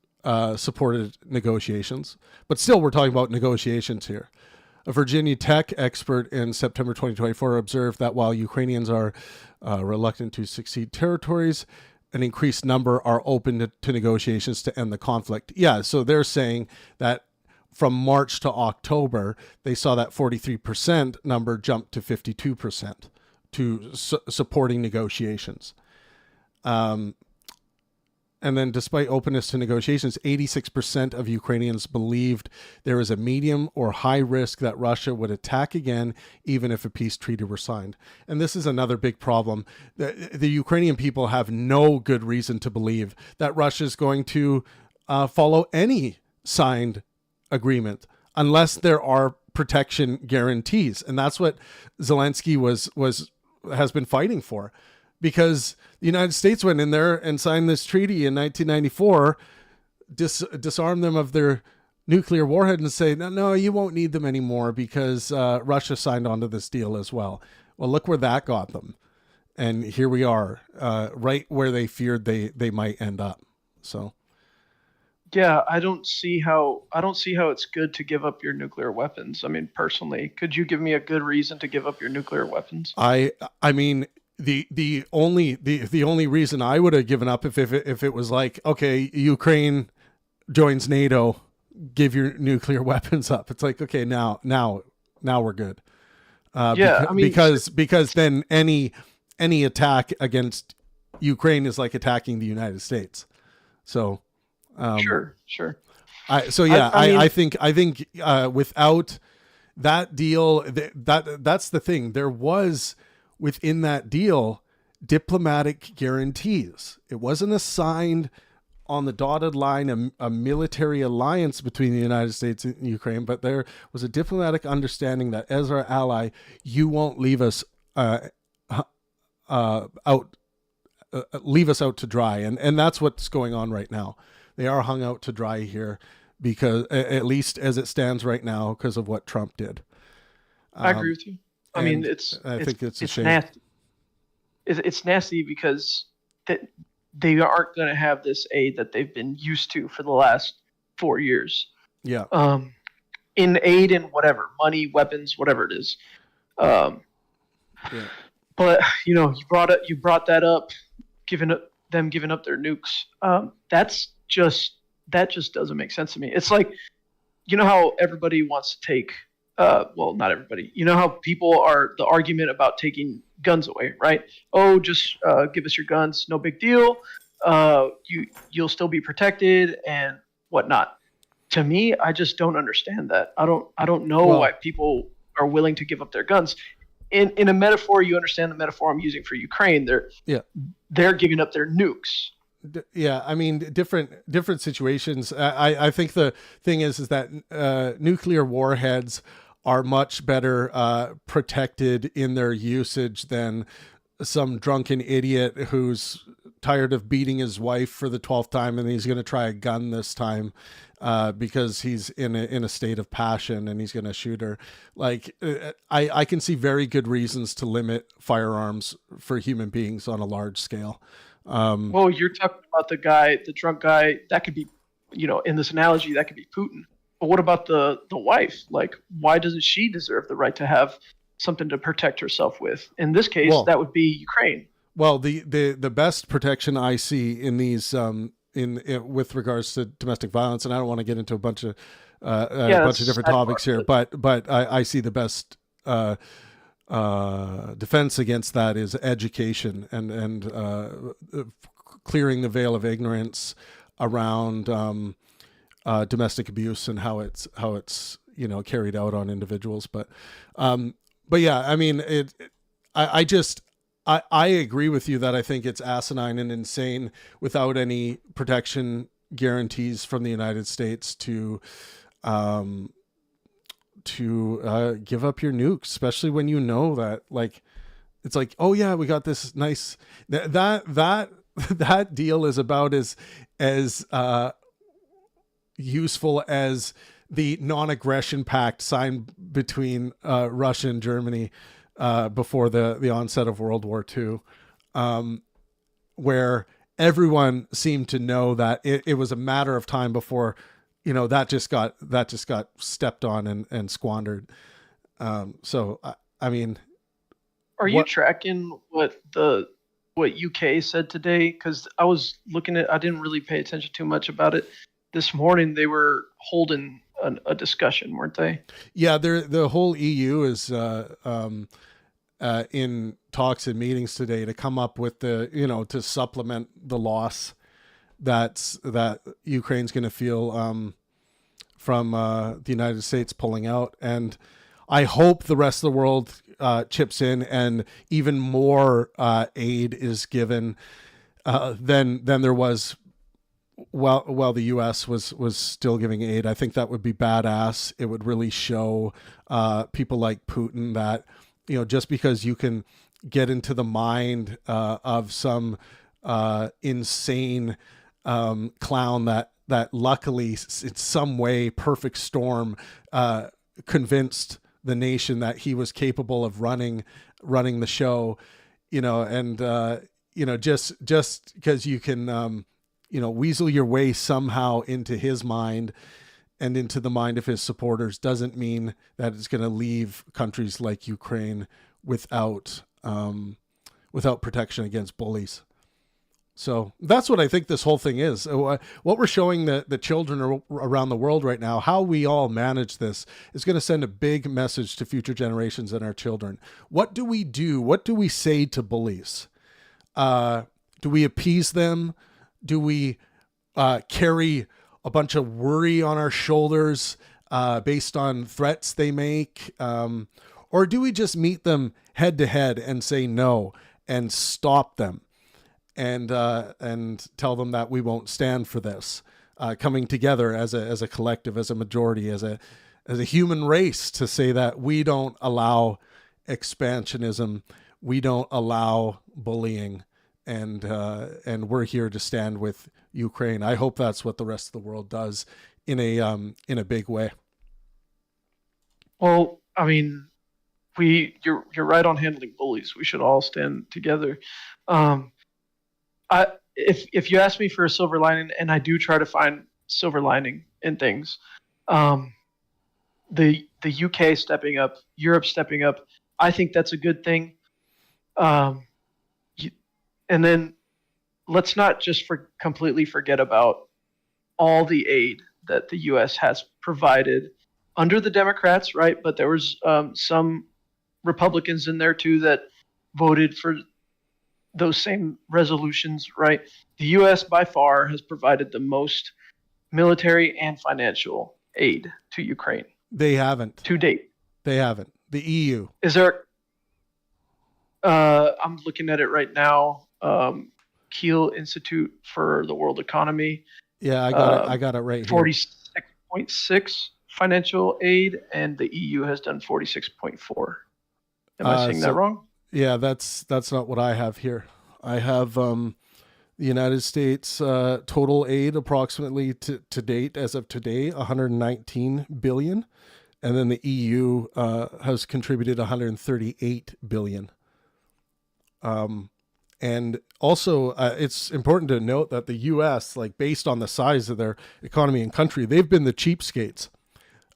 supported negotiations. But still, we're talking about negotiations here. A Virginia Tech expert in September 2024 observed that while Ukrainians are reluctant to cede territories, an increased number are open to negotiations to end the conflict. Yeah, so they're saying that from March to October, they saw that 43% number jump to 52% to supporting negotiations. And then despite openness to negotiations, 86% of Ukrainians believed there is a medium or high risk that Russia would attack again, even if a peace treaty were signed. And this is another big problem. The Ukrainian people have no good reason to believe that Russia is going to follow any signed agreement unless there are protection guarantees. And that's what Zelensky has been fighting for. Because the United States went in there and signed this treaty in 1994, disarmed them of their nuclear warhead and say, no, you won't need them anymore because Russia signed onto this deal as well. Well, look where that got them. And here we are, right where they feared they might end up. So. Yeah, I don't see how it's good to give up your nuclear weapons. I mean, personally, could you give me a good reason to give up your nuclear weapons? I mean, the only reason I would have given up if it was like, okay, Ukraine joins NATO, give your nuclear weapons up. It's like, okay, now we're good. Yeah, I mean, because then any attack against Ukraine is like attacking the United States. So, sure. I think without that deal, that's the thing. There was within that deal diplomatic guarantees. It wasn't a signed on the dotted line a military alliance between the United States and Ukraine, but there was a diplomatic understanding that as our ally, you won't leave us leave us out to dry, and that's what's going on right now. They are hung out to dry here, because at least as it stands right now, because of what Trump did. I agree with you. I mean, I think it's a shame. Nasty. It's nasty because they aren't going to have this aid that they've been used to for the last 4 years. Yeah. In aid and whatever, money, weapons, whatever it is. Yeah. But you brought that up, giving up their nukes. That just doesn't make sense to me. It's like, how everybody wants to take, well, not everybody. You know how people are, the argument about taking guns away, right? Oh, just give us your guns, no big deal. You'll still be protected and whatnot. To me, I just don't understand that. I don't know why people are willing to give up their guns. In a metaphor, you understand the metaphor I'm using for Ukraine. They're giving up their nukes. Yeah, I mean, different situations. I think the thing is that nuclear warheads are much better protected in their usage than some drunken idiot who's tired of beating his wife for the 12th time and he's going to try a gun this time because he's in a state of passion and he's going to shoot her. Like, I can see very good reasons to limit firearms for human beings on a large scale. Well, you're talking about the drunk guy. That could be, in this analogy, that could be Putin. But what about the wife? Like, why doesn't she deserve the right to have something to protect herself with? In this case, that would be Ukraine. Well, the best protection I see in these in with regards to domestic violence, and I don't want to get into a bunch of different topics here, but I see the best defense against that is education and clearing the veil of ignorance around domestic abuse and how it's carried out on individuals. But yeah, I mean, I agree with you that I think it's asinine and insane without any protection guarantees from the United States to give up your nukes, especially when you know that, like, it's like, oh yeah, we got this nice that deal is about as useful as the non-aggression pact signed between Russia and Germany before the onset of World War II, where everyone seemed to know that it was a matter of time before that just got stepped on and squandered. So I mean, are you tracking what UK said today? Because I was looking at, I didn't really pay attention too much about it. This morning they were holding a discussion, weren't they? Yeah, the whole EU is in talks and meetings today to come up with to supplement the loss that Ukraine's going to feel from the United States pulling out. And I hope the rest of the world chips in and even more aid is given than there was while the U.S. was still giving aid. I think that would be badass. It would really show people like Putin that just because you can get into the mind of some insane clown that luckily in some way, perfect storm, convinced the nation that he was capable of running the show, and just because you can weasel your way somehow into his mind and into the mind of his supporters doesn't mean that it's going to leave countries like Ukraine without protection against bullies. So that's what I think this whole thing is. What we're showing the children around the world right now, how we all manage this, is going to send a big message to future generations and our children. What do we do? What do we say to bullies? Do we appease them? Do we carry a bunch of worry on our shoulders based on threats they make? Or do we just meet them head to head and say no and stop them? And tell them that we won't stand for this, coming together as a collective, as a majority, as a human race, to say that we don't allow expansionism, we don't allow bullying, and we're here to stand with Ukraine. I hope that's what the rest of the world does in a big way. Well, I mean, you're right on handling bullies. We should all stand together. If you ask me for a silver lining, and I do try to find silver lining in things, the UK stepping up, Europe stepping up, I think that's a good thing. And then let's not just completely forget about all the aid that the U.S. has provided under the Democrats, right? But there was some Republicans in there too that voted for those same resolutions, right? The U.S. by far has provided the most military and financial aid to Ukraine. They haven't. To date. They haven't. The EU. Is there... I'm looking at it right now. Kiel Institute for the World Economy. Yeah, I got it right here. 46.6 financial aid, and the EU has done 46.4. Am I saying that wrong? Yeah, that's not what I have here. I have the United States total aid approximately to date, as of today, 119 billion, and then the EU has contributed 138 billion. And also, it's important to note that the U.S., like based on the size of their economy and country, they've been the cheapskates.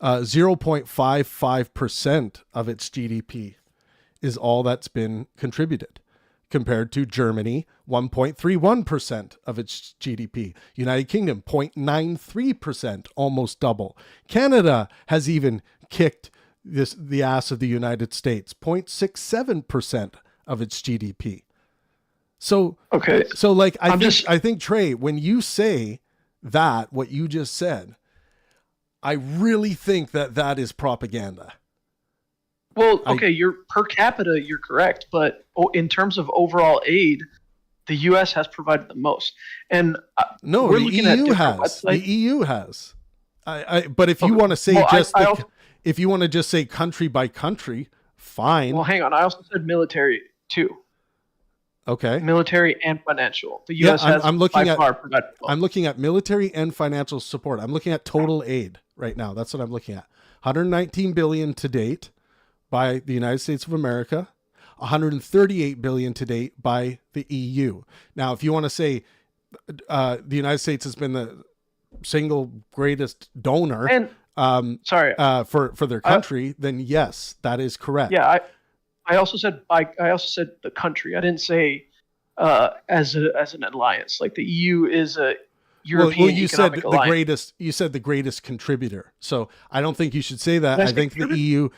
0.55% of its GDP is all that's been contributed, compared to Germany, 1.31% of its GDP. United Kingdom, 0.93%, almost double. Canada has even kicked the ass of the United States, 0.67% of its GDP. So, okay. So like, I think, Trey, when you say that, what you just said, I really think that is propaganda. Well, okay, you're per capita, you're correct, but in terms of overall aid, the U.S. has provided the most. And no, we're the looking EU at has. websites. The EU has. But if you want to say if you want to just say country by country, fine. Well, hang on. I also said military too. Okay. Military and financial. The U.S. has I'm looking by at far provided the most. I'm looking at military and financial support. I'm looking at total aid right now. That's what I'm looking at. 119 billion to date by the United States of America, 138 billion to date by the EU. Now, if you want to say the United States has been the single greatest donor for their country, then yes, that is correct. Yeah, I also said the country. I didn't say as an alliance. Like the EU is a European you economic said alliance. the greatest. You said the greatest contributor. So I don't think you should say that. I think the EU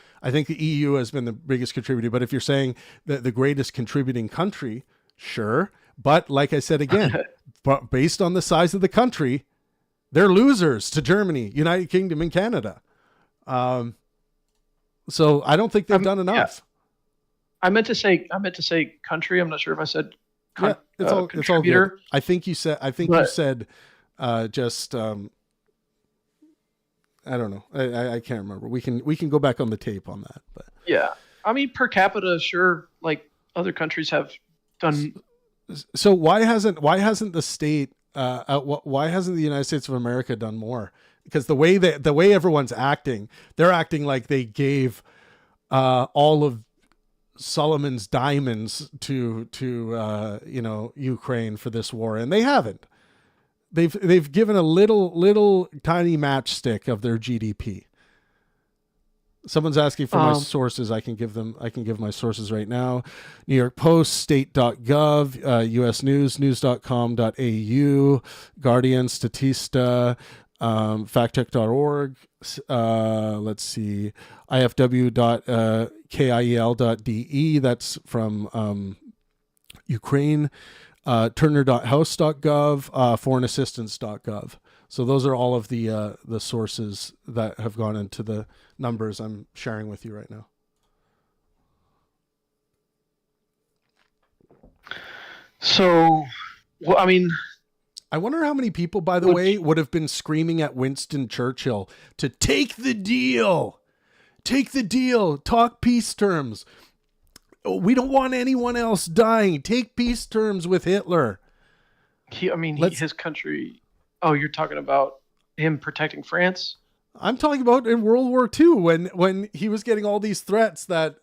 has been the biggest contributor. But if you're saying that the greatest contributing country, sure. But like I said again, based on the size of the country, they're losers to Germany, United Kingdom, and Canada. So I don't think they've done enough. Yeah. I meant to say country. I'm not sure if I said it's all good. I think you said just I don't know. I can't remember. We can go back on the tape on that. But yeah, I mean per capita, sure. Like other countries have done. So why hasn't the state? Why hasn't the United States of America done more? Because the way everyone's acting, they're acting like they gave all of Solomon's diamonds to Ukraine for this war, and they haven't. They've given a little tiny matchstick of their GDP. Someone's asking for my sources. I can give my sources right now. New York Post, state.gov, US News, news.com.au, Guardian, Statista, factcheck.org. Let's see, ifw.kiel.de. That's from Ukraine. Turner.house.gov, foreignassistance.gov. So those are all of the sources that have gone into the numbers I'm sharing with you right now. So, well, I mean, I wonder how many people, by the way, would have been screaming at Winston Churchill to take the deal, talk peace terms. We don't want anyone else dying. Take peace terms with Hitler. His country. Oh, you're talking about him protecting France? I'm talking about in World War II when he was getting all these threats that,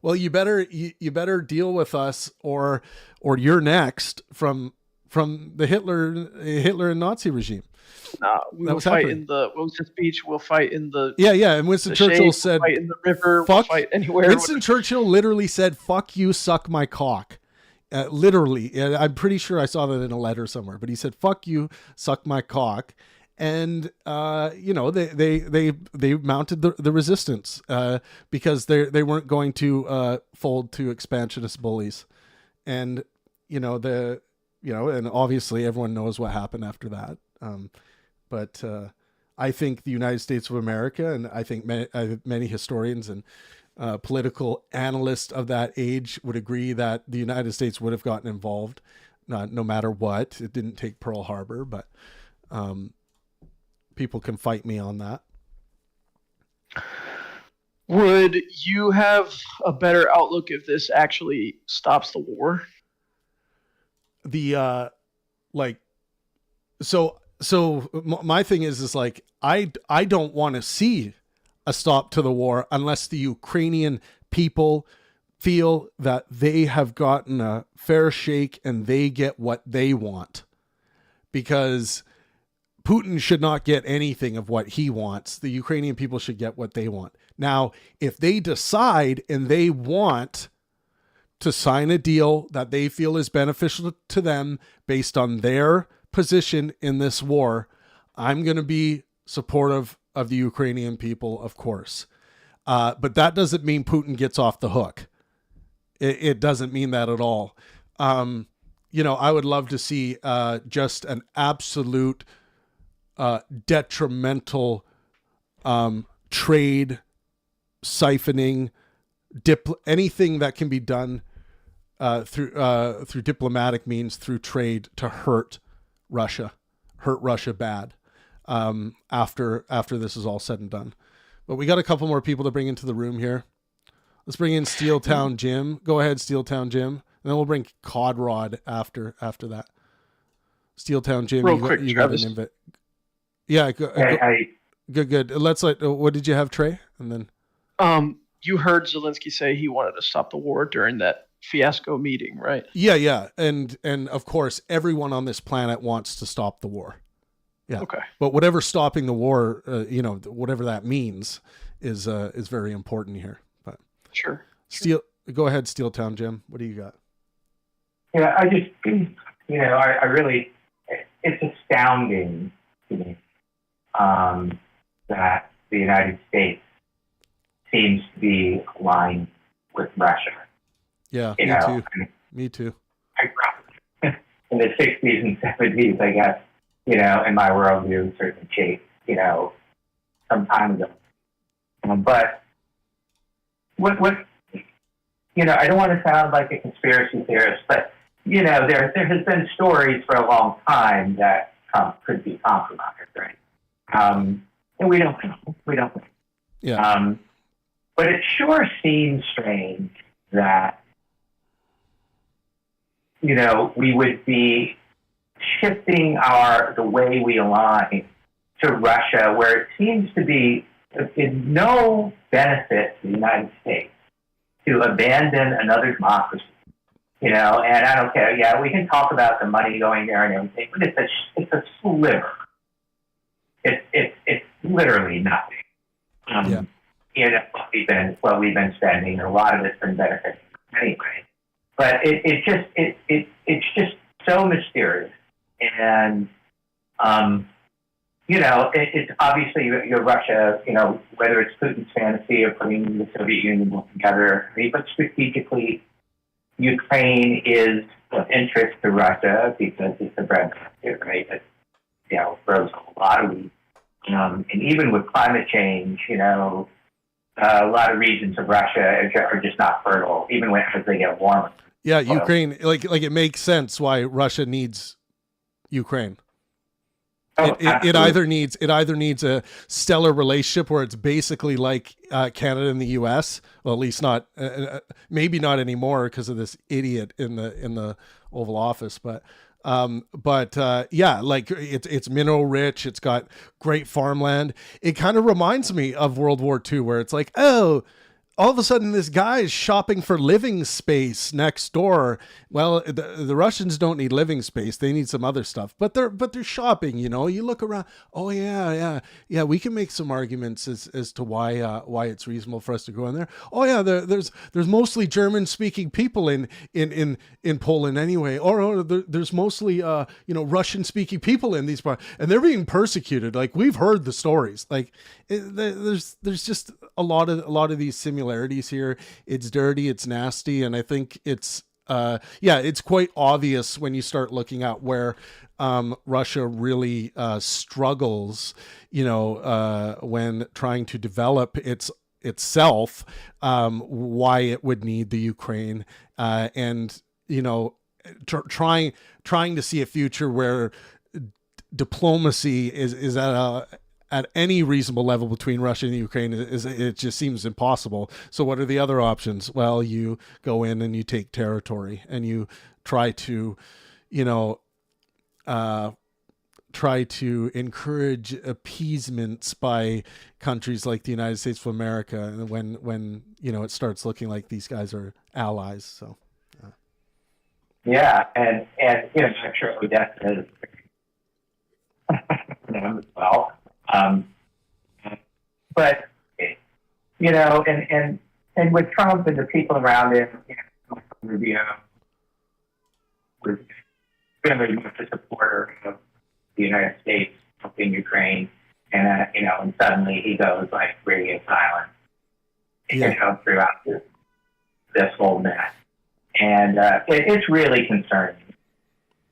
well, you better deal with us or you're next from the Hitler and Nazi regime. We will fight in the Wilson speech. We'll fight in the And Winston Churchill said, we'll fight in the river. Fuck, we'll fight anywhere. Winston Churchill literally said, "Fuck you, suck my cock." Literally, I'm pretty sure I saw that in a letter somewhere. But he said, "Fuck you, suck my cock," and they mounted the resistance because they weren't going to fold to expansionist bullies, and and obviously everyone knows what happened after that. But I think the United States of America, and I think many historians and political analysts of that age would agree that the United States would have gotten involved, no matter what. It didn't take Pearl Harbor, but people can fight me on that. Would you have a better outlook if this actually stops the war? So my thing is like, I don't want to see a stop to the war unless the Ukrainian people feel that they have gotten a fair shake and they get what they want, because Putin should not get anything of what he wants. The Ukrainian people should get what they want. Now, if they decide and they want to sign a deal that they feel is beneficial to them based on their position in this war, I'm going to be supportive of the Ukrainian people, of course. But that doesn't mean Putin gets off the hook. It doesn't mean that at all. I would love to see just an absolute detrimental trade siphoning, anything that can be done through diplomatic means, through trade, to hurt Russia bad after this is all said and done. But we got a couple more people to bring into the room here. Let's bring in Steel Town Jim. Go ahead, Steel Town Jim. And then we'll bring Cod Rod after that. Steel Town Jim, real quick, you got an invite. Yeah, good. What did you have, Trey? And then you heard Zelensky say he wanted to stop the war during that fiasco meeting, right? Yeah. And of course, everyone on this planet wants to stop the war. Yeah. Okay. But whatever stopping the war, whatever that means, is very important here. But sure. Go ahead, Steel Town Jim. What do you got? Yeah, I just, I really, it's astounding to me that the United States seems to be aligned with Russia. Yeah, me too. In the 60s and 70s, I guess, in my worldview, certainly changed, some time ago. But what I don't want to sound like a conspiracy theorist, but, there has been stories for a long time that Trump could be compromised, right? And we don't know. Yeah. But it sure seems strange that, we would be shifting the way we align to Russia, where it seems to be in no benefit to the United States to abandon another democracy. And I don't care. Yeah, we can talk about the money going there and everything, but it's a sliver. It's literally nothing. what we've been spending. A lot of it's been benefiting anyway. But it's just so mysterious, and it's obviously Russia. Whether it's Putin's fantasy of putting the Soviet Union back together, but strategically, Ukraine is of interest to Russia because it's a bread basket, right? That grows a lot of wheat, and even with climate change, a lot of regions of Russia are just not fertile, even as they get warmer. Yeah, Ukraine, like it makes sense why Russia needs Ukraine. It either needs a stellar relationship where it's basically like Canada and the U.S. Well, at least not, maybe not anymore because of this idiot in the Oval Office. But yeah, like it's mineral rich. It's got great farmland. It kind of reminds me of World War II, where it's like, oh, all of a sudden this guy is shopping for living space next door. Well, the Russians don't need living space. They need some other stuff, but they're shopping, you look around. Oh yeah. We can make some arguments as to why it's reasonable for us to go in there. Oh yeah. There's mostly German speaking people in Poland anyway. Or there's mostly, Russian speaking people in these parts, and they're being persecuted. Like, we've heard the stories. Like, there's just a lot of these similarities here. It's dirty, it's nasty, and I think it's quite obvious when you start looking at where Russia really struggles, when trying to develop itself, why it would need the Ukraine, and trying to see a future where diplomacy is at any reasonable level between Russia and Ukraine it just seems impossible. So what are the other options? Well, you go in and you take territory and you try to, encourage appeasements by countries like the United States of America when it starts looking like these guys are allies. So yeah, and I'm sure Odessa is as well. But and with Trump and the people around him, Rubio was very much a supporter of the United States helping Ukraine, and and suddenly he goes like radio silent, throughout this whole mess, and it's really concerning.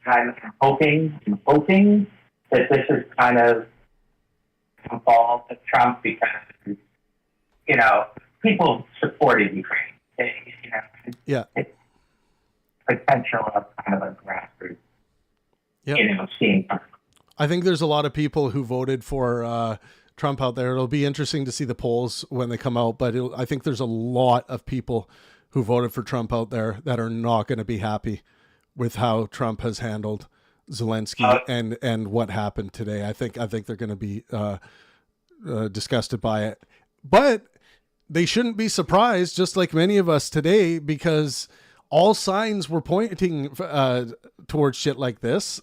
I'm hoping that this is kind of fall to Trump because people supported Ukraine. It's potential of kind of a grassroots. Seeing. I think there's a lot of people who voted for Trump out there. It'll be interesting to see the polls when they come out, but I think there's a lot of people who voted for Trump out there that are not going to be happy with how Trump has handled Zelensky and what happened today. I think they're going to be disgusted by it, but they shouldn't be surprised, just like many of us today, because all signs were pointing towards shit like this.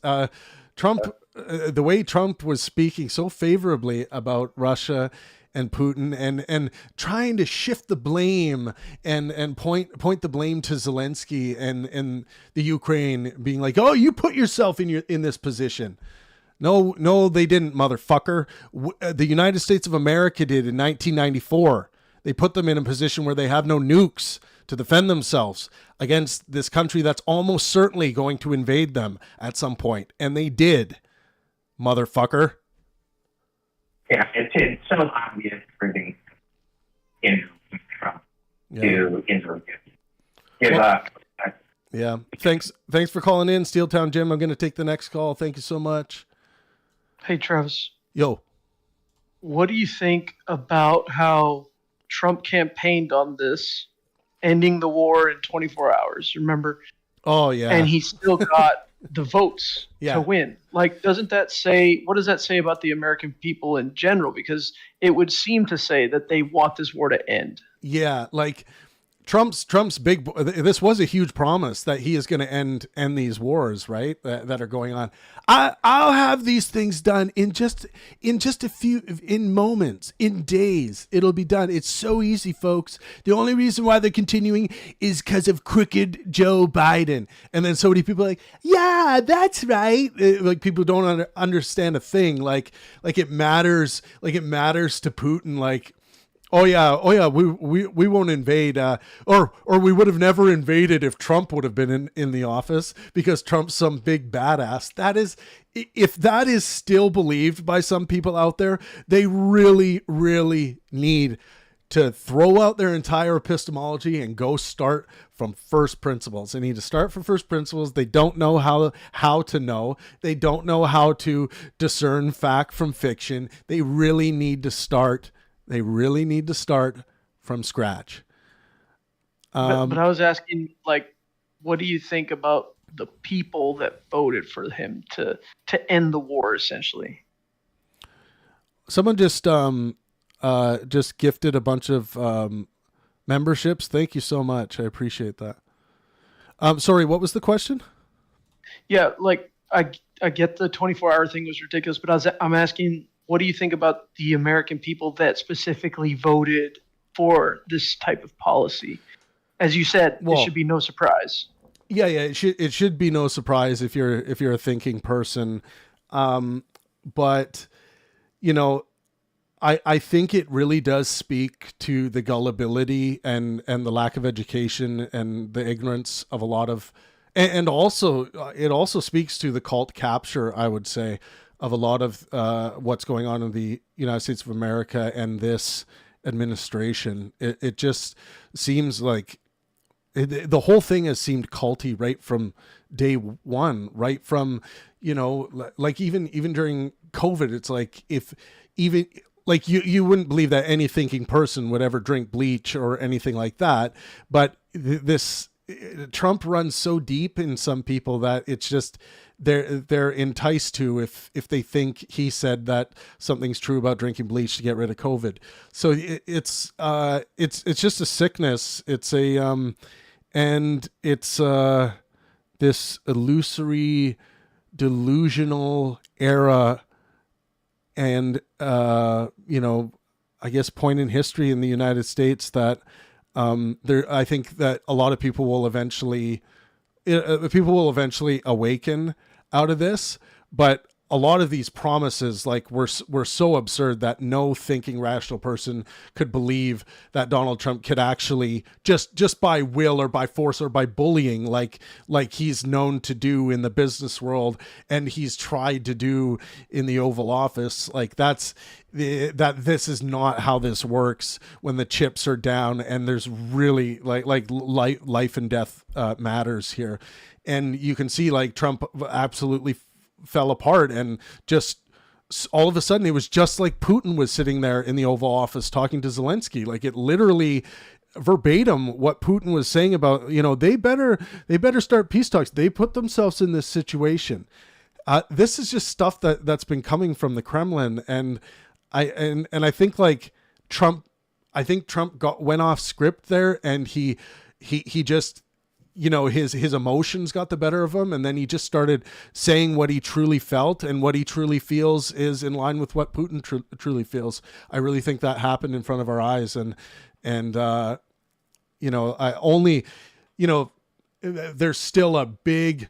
Trump, the way Trump was speaking so favorably about Russia and Putin and trying to shift the blame and point the blame to Zelensky and the Ukraine, being like, oh, you put yourself in this position. No, they didn't, motherfucker. The United States of America did in 1994. They put them in a position where they have no nukes to defend themselves against this country that's almost certainly going to invade them at some point. And they did, motherfucker. Yeah, it's so obvious for the Trump to give up. Yeah. Thanks for calling in, Steeltown Jim. I'm going to take the next call. Thank you so much. Hey, Travis. Yo. What do you think about how Trump campaigned on this, ending the war in 24 hours? Remember? Oh, yeah. And he still got the votes to win. Like, what does that say about the American people in general? Because it would seem to say that they want this war to end. Yeah, like, Trump's big. This was a huge promise that he is going to end these wars, right? That are going on. I'll have these things done in just a few moments, in days. It'll be done. It's so easy, folks. The only reason why they're continuing is because of crooked Joe Biden. And then so many people are like, yeah, that's right. Like people don't understand a thing. Like it matters. Like it matters to Putin. Like. Oh yeah, we won't invade, or we would have never invaded if Trump would have been in the office because Trump's some big badass. That is, if that is still believed by some people out there, they really, really need to throw out their entire epistemology and go start from first principles. They need to start from first principles. They don't know how to know. They don't know how to discern fact from fiction. They really need to start. They really need to start from scratch. But I was asking, like, what do you think about the people that voted for him to end the war, essentially? Someone just gifted a bunch of memberships. Thank you so much. I appreciate that. Sorry, what was the question? Yeah, like I get the 24-hour thing was ridiculous, but I'm asking, what do you think about the American people that specifically voted for this type of policy? As you said, it should be no surprise. Yeah, it should be no surprise if you're a thinking person. But you know, I think it really does speak to the gullibility and the lack of education and the ignorance of a lot of, and also it also speaks to the cult capture, I would say, of a lot of what's going on in the United States of America and this administration. It just seems like the whole thing has seemed culty right from day one, right from, like even during COVID, it's like like you wouldn't believe that any thinking person would ever drink bleach or anything like that. But this Trump runs so deep in some people that it's just, they're enticed to if they think he said that something's true about drinking bleach to get rid of COVID. So it's just a sickness. It's this illusory, delusional era, and I guess point in history in the United States that I think that a lot of people will eventually awaken out of this, but a lot of these promises were so absurd that no thinking rational person could believe that Donald Trump could actually just by will or by force or by bullying like he's known to do in the business world and he's tried to do in the Oval Office. Like that this is not how this works when the chips are down and there's really like life and death matters here. And you can see like Trump absolutely fell apart, and just all of a sudden it was just like Putin was sitting there in the Oval Office talking to Zelensky. Like it literally verbatim what Putin was saying about, they better start peace talks. They put themselves in this situation. This is just stuff that's been coming from the Kremlin, and I think like Trump went off script there, and he just, his emotions got the better of him, and then he just started saying what he truly felt, and what he truly feels is in line with what Putin truly feels. I really think that happened in front of our eyes, and there's still a big,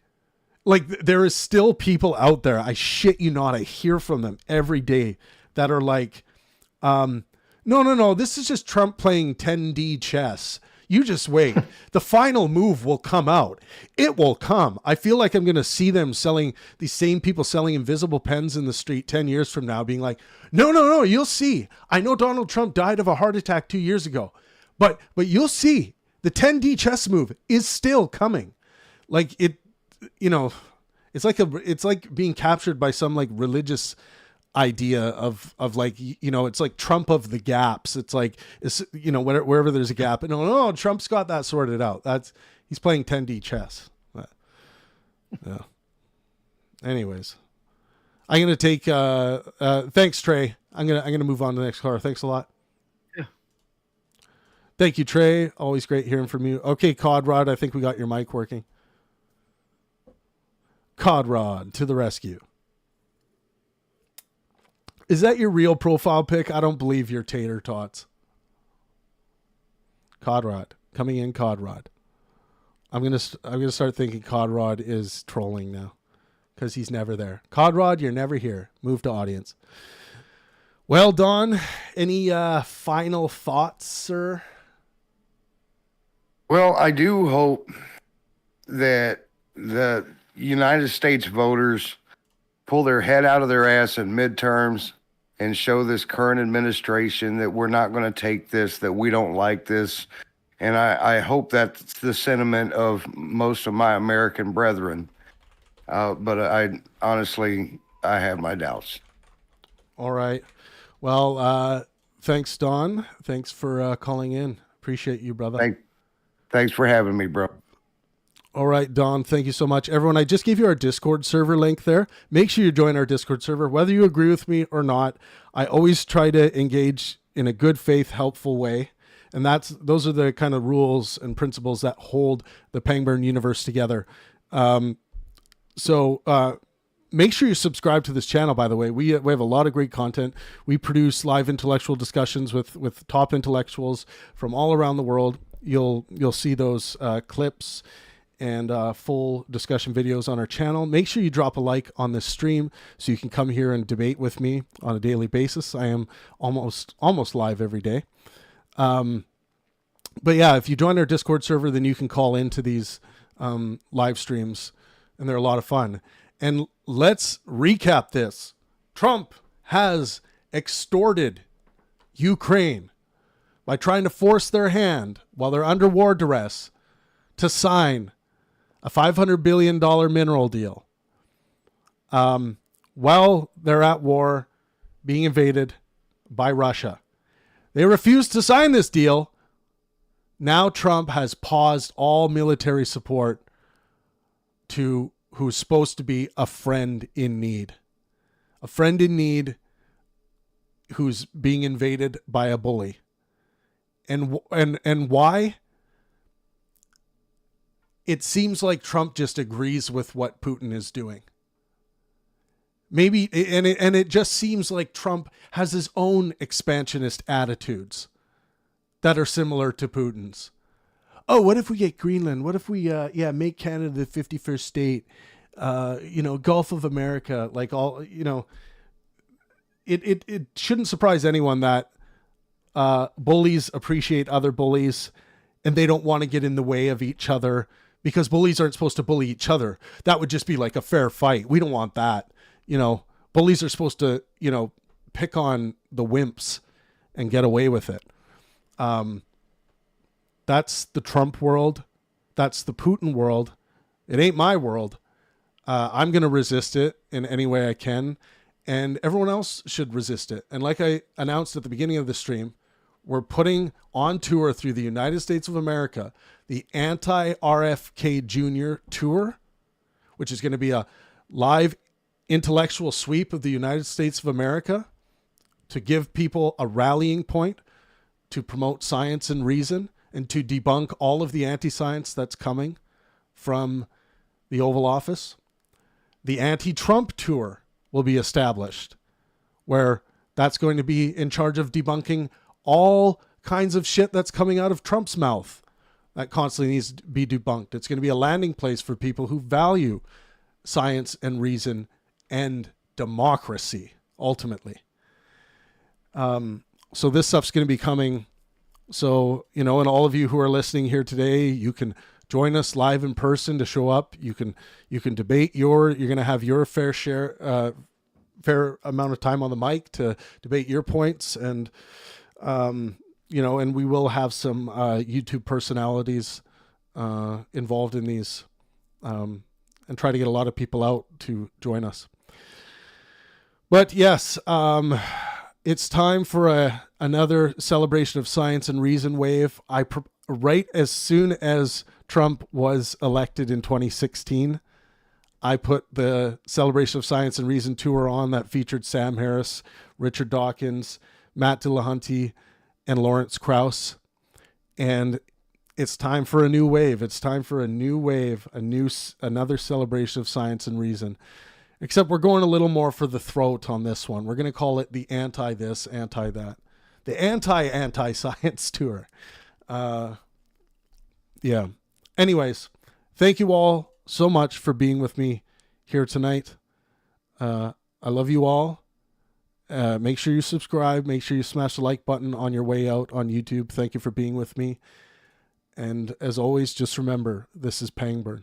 there is still people out there, I shit you not, I hear from them every day that are like, no, this is just Trump playing 10D chess. You just wait. The final move will come out. It will come. I feel like I'm going to see them these same people selling invisible pens in the street 10 years from now, being like, no, you'll see. I know Donald Trump died of a heart attack 2 years ago, but you'll see the 10D chess move is still coming. Like it, it's like being captured by some like religious idea of like, it's like Trump of the gaps. It's like, wherever there's a gap, and no, Trump's got that sorted out. He's playing 10D chess. But, yeah. Anyways, I'm going to take, thanks Trey. I'm going to move on to the next caller. Thanks a lot. Yeah. Thank you, Trey. Always great hearing from you. Okay, Codrod, I think we got your mic working. Codrod to the rescue. Is that your real profile pic? I don't believe your tater tots. Codrod. Coming in, Codrod. I'm gonna start thinking Codrod is trolling now, because he's never there. Codrod, you're never here. Move to audience. Well, Don, any final thoughts, sir? Well, I do hope that the United States voters pull their head out of their ass in midterms and show this current administration that we're not going to take this, that we don't like this. And I hope that's the sentiment of most of my American brethren. But I honestly have my doubts. All right. Well, thanks, Don. Thanks for calling in. Appreciate you, brother. Thanks for having me, bro. All right, Don, thank you so much. Everyone, I just gave you our Discord server link there. Make sure you join our Discord server, whether you agree with me or not. I always try to engage in a good faith, helpful way. And those are the kind of rules and principles that hold the Pangburn Universe together. So make sure you subscribe to this channel, by the way. We have a lot of great content. We produce live intellectual discussions with top intellectuals from all around the world. You'll see those clips and full discussion videos on our channel. Make sure you drop a like on this stream so you can come here and debate with me on a daily basis. I am almost live every day. But yeah, if you join our Discord server, then you can call into these live streams, and they're a lot of fun. And let's recap this. Trump has extorted Ukraine by trying to force their hand while they're under war duress to sign a $500 billion mineral deal while they're at war, being invaded by Russia. They refused to sign this deal. Now Trump has paused all military support to who's supposed to be a friend in need. A friend in need who's being invaded by a bully. And why? It seems like Trump just agrees with what Putin is doing. Maybe, and it just seems like Trump has his own expansionist attitudes that are similar to Putin's. Oh, what if we get Greenland? What if we, make Canada the 51st state? Gulf of America, like all, it shouldn't surprise anyone that bullies appreciate other bullies, and they don't want to get in the way of each other, because bullies aren't supposed to bully each other. That would just be like a fair fight. We don't want that. Bullies are supposed to, pick on the wimps and get away with it. That's the Trump world. That's the Putin world. It ain't my world. I'm going to resist it in any way I can. And everyone else should resist it. And like I announced at the beginning of the stream, we're putting on tour through the United States of America the anti-RFK Jr. tour, which is going to be a live intellectual sweep of the United States of America to give people a rallying point, to promote science and reason, and to debunk all of the anti-science that's coming from the Oval Office. The anti-Trump tour will be established, where that's going to be in charge of debunking all kinds of shit that's coming out of Trump's mouth that constantly needs to be debunked. It's going to be a landing place for people who value science and reason and democracy, ultimately. So this stuff's going to be coming. So, and all of you who are listening here today, you can join us live in person to show up. You can debate you're going to have your fair amount of time on the mic to debate your points. And, and we will have some YouTube personalities involved in these, and try to get a lot of people out to join us. But yes, it's time for another celebration of science and reason wave. Right as soon as Trump was elected in 2016, I put the Celebration of Science and Reason tour on that featured Sam Harris, Richard Dawkins, Matt Dillahunty, and Lawrence Krauss. And it's time for a new wave. It's time for a new wave, another celebration of science and reason. Except we're going a little more for the throat on this one. We're going to call it the anti-this, anti-that. The anti-science tour. Yeah. Anyways, thank you all so much for being with me here tonight. I love you all. Make sure you subscribe. Make sure you smash the like button on your way out on YouTube. Thank you for being with me. And as always, just remember, this is Pangburn.